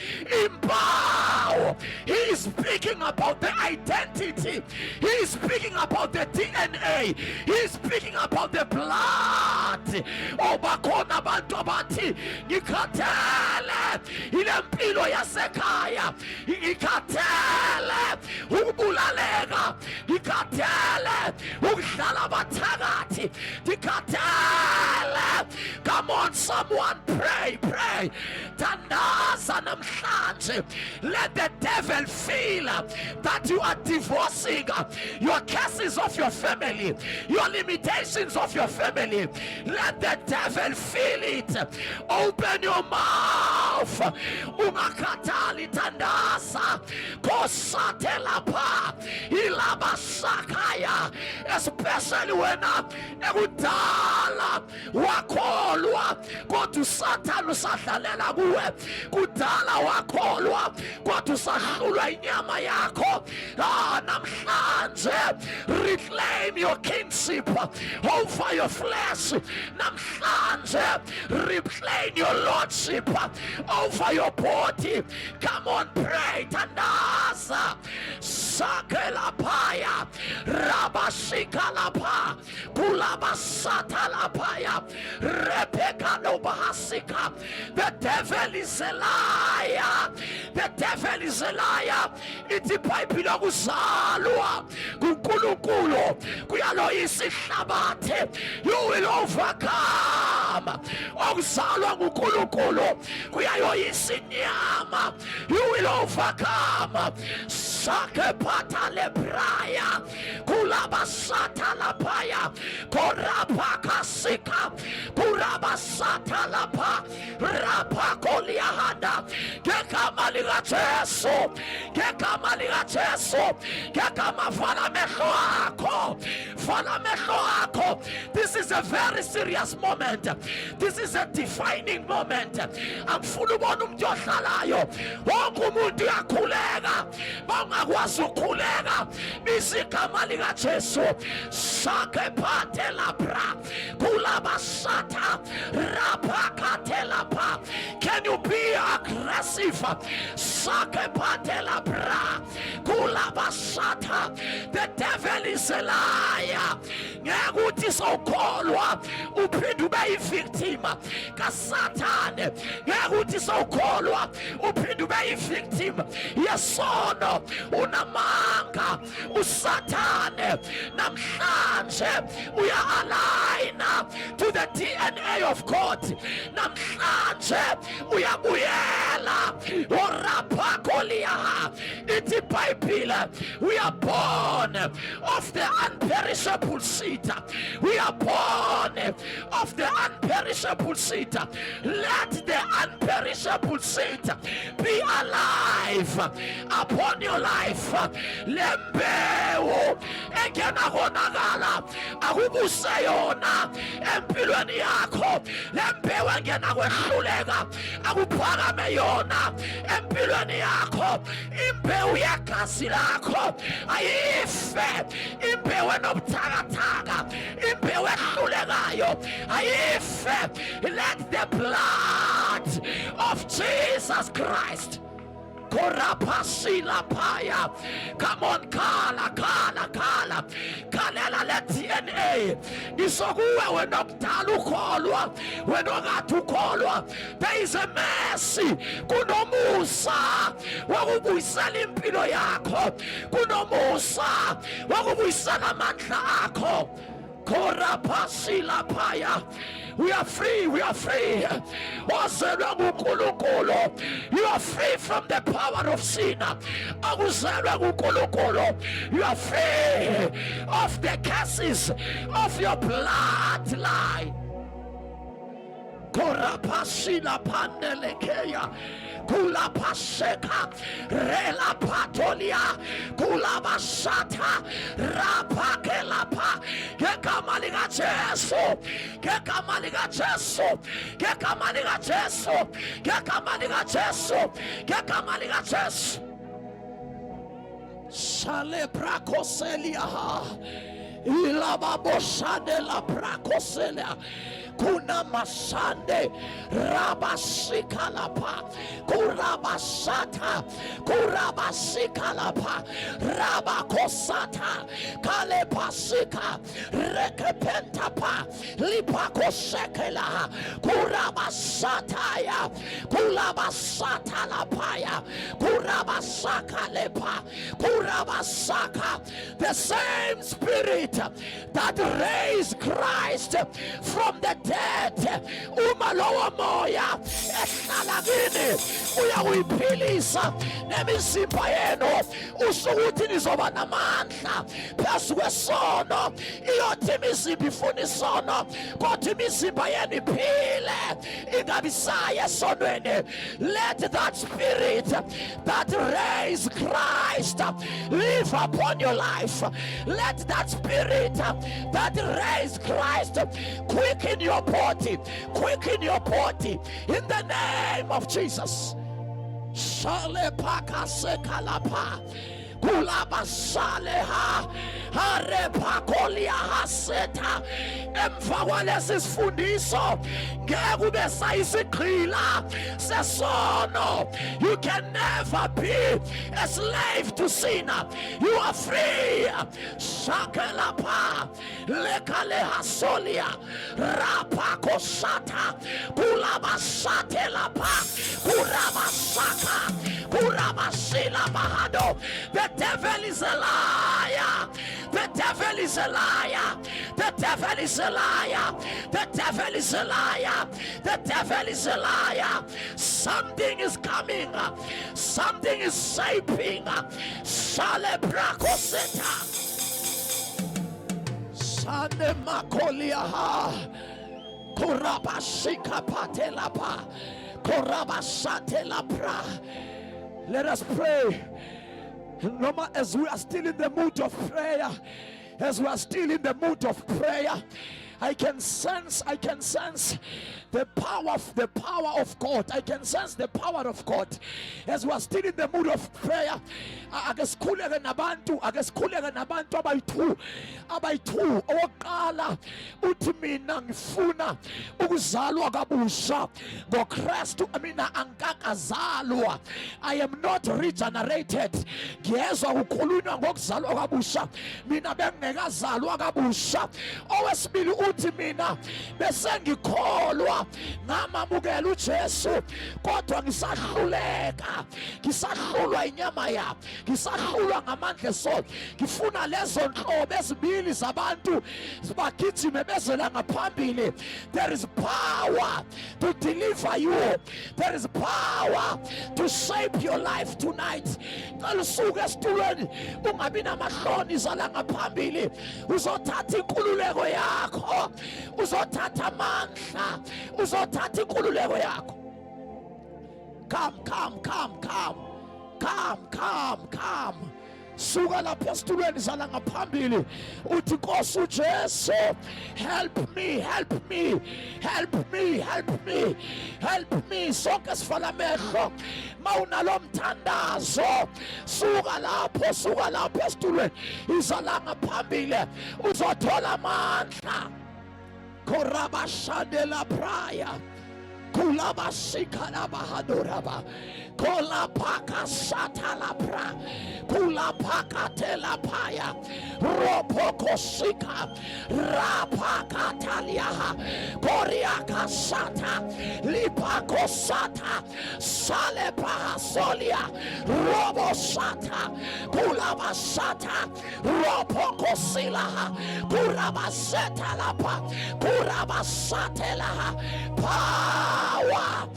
impawu. He is speaking about the identity. He is speaking about the DNA. He is speaking about the blood. Obakhona abantu abathi ngikhathele ile mpilo yasekhaya, ngikhathele ukubulaleka, ngikhathele ukuhlala abathakathi, ngikhathele Come on, someone, pray. Tandaza namhlanje. Let the devil feel that you are divorcing your curses of your family, your limitations of your family. Let the devil feel it. Open your mouth. Ungakhatali tandaza. Kosatelapa. Ilabasakaya. Especially when ekudala wakholwa kodwa uSathane usadlalela kuwe. Kudala wakholwa kodwa usahlulwa inyama yakho. Namhlanje reclaim your kingship over your flesh. Namhlanje reclaim your lordship over your body. Come on, pray. Tandaza sakelapaya rabashikalapa kulabasatalapaya repekanobahasika. The devil is a liar. The devil is a liar. Iti pipe lokuzalwa kuNkulunkulu kuyaloyisa ihlabathi. You will overcome. Okuzalwa kuNkulunkulu kuyayoyisa inyama. You will overcome. Sake patale braya kulabasata lapaya korapa kasika kurabasata lapa rapa koliahada kekamaliga Jesu kekamaliga Jesu kekama fala mehlo ako. This is a very serious moment. This is a defining moment. Angifuna ubona umuntu ohlalayo wonke umuntu uyakhuleka bangakwazi ukukhuleka bizigama lika Jesu sake patela bra kulabasata rapakatela pa. Can you be aggressive? Sake patela bra kulabasata. The devil is a liar. Ngekuthi sawukholwa uphinde ube yi-victim kaSathane. Ngekuthi sawukholwa uphinde ube yi-victim yesono. Unamanga uSathane namhlanje uya-align to the DNA of God. Namhlanje uyabuyela orapakoliaha. Ithi iBhayibhile, we are born of the unperishable seed. We are born of the unperishable seed. Let the unperishable seed be alive upon your life. Lembewu engena konakala akubuse yona empilweni yakho. Lembewu engena kwehluleka akuphakame yona empilweni yakho. Imbewu yegazi lakho ayife. Imbewu enobuthakathaka, imbewu ehlulekayo ayife. Let the blood of Jesus Christ korapasila paya. Come on, kala kalela le DNA isokuwe wenokudala ukholwa wenongathi ukholwa. There is a mercy, kunomusa wakubuyisela impilo yakho, kunomusa wakubuyisela amandla akho. Korapasila paya. We are free. You are free from the power of sin. You are free of the curses of your bloodline. Korapasila pandelekeya kula paseka rela patolia kula basata rapakelapa. Kekamaliga Jesu, kekamaliga Jesu, kekamaliga Jesu, kekamaliga Jesu, kekamaliga Jesu. Shale prakoselia ilababosade la prakoselia. Kuna masande rabasikalapa kurabasata kurabasikalapa rabakosata kalepasika rekepentapa lipakosekela kurabasataya kulabasatalapaya kurabasakalepa kurabasaka. The same spirit that raised Christ from the dead. Uma lowo moya ehlala kini uyakuyiphilisa nemizimba yenu. Usukuthi nizoba namandla phezu kwesono. Iyothi imizimba ifuna isono, kodwa imizimba yenu iphile ingabisaya esonweni. Let that spirit that raised Christ live upon your life. Let that spirit that raised Christ quicken your body. Quicken your body in the name of Jesus. Shale pakasekalapa. Kulaba saleha harepakolia haseta. Emva kwalesi sifundiso ngeke ube sayisigqila sesono. You can never be a slave to sin. You are free. Shakelapa lekaleha solia rapakosata kulaba satelapa kuraba saka kuraba sila bahado. The devil is a liar. The devil is a liar. The devil is a liar. The devil is a liar. The devil is a liar. Something is coming. Something is shaping. Shale brakoseta. Sane makoliaha. Korabashika patelapa. Korabashatelapra. Let us pray. No, as we are still in the mood of prayer, as we are still in the mood of prayer, I can sense the power of God. I can sense the power of God. As we are still in the mood of prayer, akesikhuleke nabantu abayi-2 owokuqala uthi mina ngifuna ukuzalwa kabusha ngoKristu. Mina angikakazalwa. I am not regenerated. Ngiyezwa kukhulunywa ngokuzalwa kabusha, mina bengingekazalwa kabusha. Owesibili uthi mina bese ngikholwa ngamamukela uJesu, kodwa ngisahlulwa inyama yami, ngisahlulwa ngamandla esono. Ngifuna lezo nhlobo ezibili zabantu bagijime bezela ngaphambili. There is power to deliver you. There is power to shape your life tonight. Kalusuke esitulweni ungabi namahloni zala ngaphambili. Uzothatha inkululeko yakho, uzothatha amandla, uzothatha inkululeko yakho. Come. Suka lapha esitulweni zala ngaphambili uthi Nkosi uJesu, help me. Sonke sivala amehlo mawunalo mthandazo. Suka lapho esitulweni izala ngaphambili uzothola amandla. Korabashadela praya kulabashikala bahadoraba kolapaka satalapra kulapaka telapaya ropoko sika rapaka taliaha koriaka sata lipako sata salepa solia robo sata kulabasata ropoko silaha kurabaseta lapa kurabasatelaha. Power.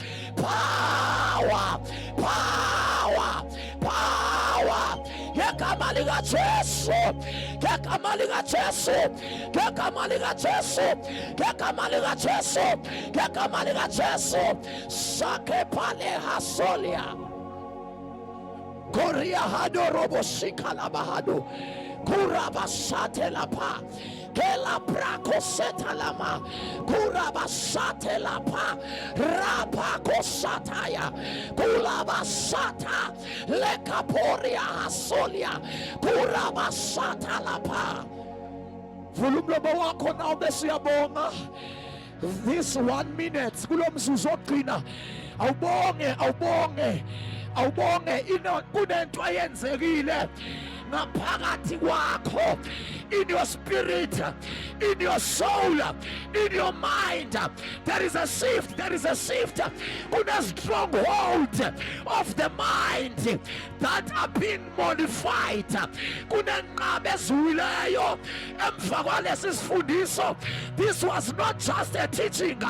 Ngegama lika Jesu. Sake pale hasolia. Korea hado robo shikala bahado. Kurabasate lapa. Kela brako setalama, kurabasate lapa, rapako sataya, kulabasata, lekaporia hasolia, kurabasata lapa. Vulumlobo wako na obesi ya bonga. This 1 minute, kulomzuzu okugcina. Awubonge. Kunento ayenzekile. ngaphakathi kwakho, in your spirit, in your soul, in your mind. There is a shift, there is a shift. Kuna stronghold of the mind that are being modified. Kuna nqabe eziwileyo emva kwalesi sifundiso. This was not just a teaching,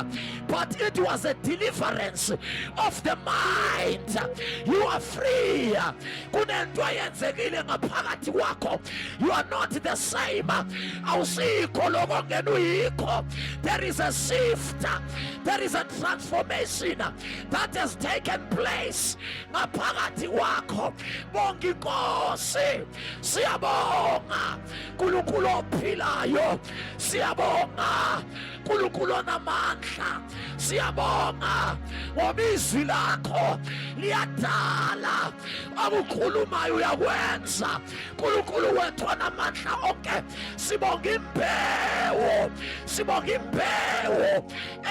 but it was a deliverance of the mind. You are free. Kunento eyenzekile ngaphakathi kwakho. You are not the same. Awusikho lokho ngena uyikho. There is a shift. There is a transformation that has taken place ngaphakathi kwakho. Bonke inkosi, siyabonga uNkulunkulu ophilayo, siyabonga uNkulunkulu onamandla, siyabonga ngoba izwi lakho liyadala, akukhulumayo uyakwenza. uNkulunkulu wethu onamandla onke, sibonga imbewu, sibonga imbewu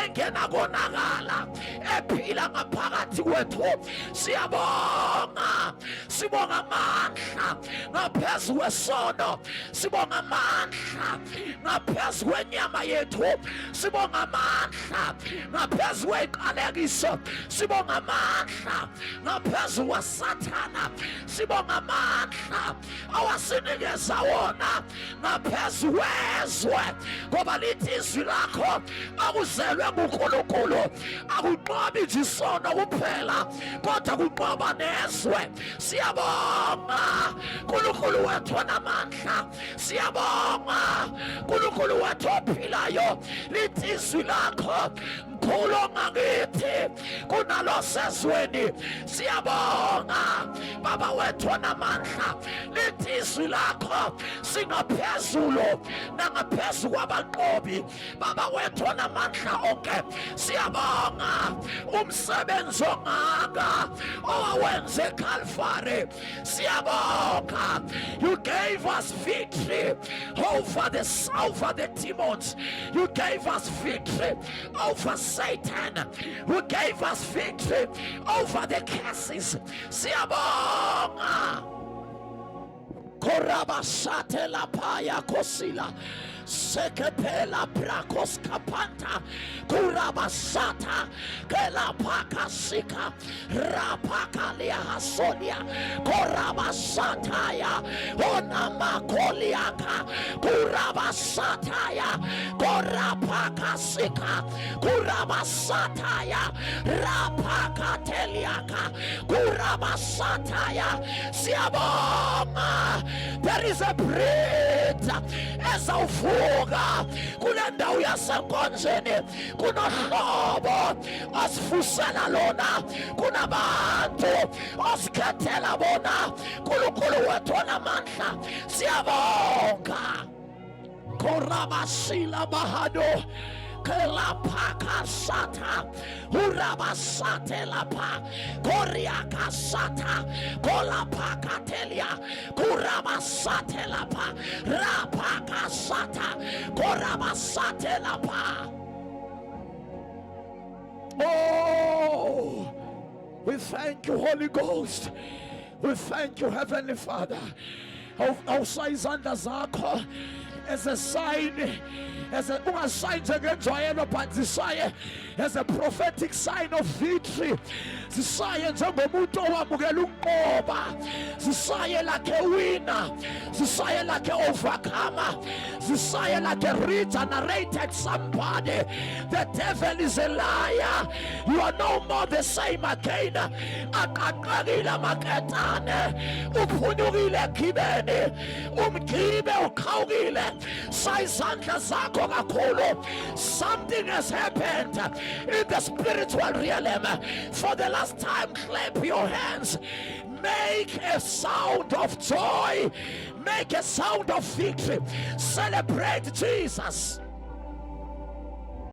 engena konakala ephila ngaphakathi kwethu. Siyabonga, sibonga amandla ngaphezu kwesono, sibonga amandla ngaphezu kwenyama yethu, sibonga amandla ngaphezu kweqalekiso, sibonga amandla ngaphezu kwaSathana, sibonga amandla awasinikeza wona ngaphezu kwezwe, ngoba lithi izwi lakho akuzelwe nguNkulunkulu, akunqobi nje isono kuphela kodwa kunqoba nezwe. Siyabonga uNkulunkulu wethu onamandla, siyabonga uNkulunkulu wethu ophilayo. Lithi izwi lakho mkhulu ngakithi kunalo sezweni. Siyabonga Baba wethu onamandla, lithi izwi lakho singaphezulu nangaphezu kwabanqobi. Baba wethu onamandla onke, siyabonga umsebenzi ongaka owawenze eCalvary. Siyabonga, you gave us victory over the demons. You gave us victory over Satan. You gave us victory over the curses. Siyabonga. Korabashate la paya kosila. Sekepela brakos kapanta kurabasata kelapaka sika rapakalia hasonia korabasataya onamakoliaka kurabasataya korapaka sika kurabasataya rapakateliaka kurabasataya. Siyabonga, there is a breed as of kule ndawo yasenkonzeni, kunohlobo osifusela lona, kunabantu osikhethela bona. uNkulunkulu wethu onamandla, siyabonga. Korabashila bahado kelapaka sata urabasate lapa koriaka sata kolapaka telia kurabasate lapa rapaka sata korabasate lapa. Oh, we thank you, Holy Ghost. We thank you, Heavenly Father. Awusa izandla zakho as a sign, as a but as a prophetic sign of victory. Zisaye njengomuntu owamukela ukunqoba, zisaye like a winner, zisaye like a overcomer, zisaye like a regenerated somebody. The devil is a liar. You are no more the same again. Akaqalile maketane, uphunyukile kibeni, umkibe uqhawukile, sayizandla zakho kakhulu. Something has happened in the spiritual realm. For the last time, clap your hands. Make a sound of joy. Make a sound of victory. Celebrate Jesus.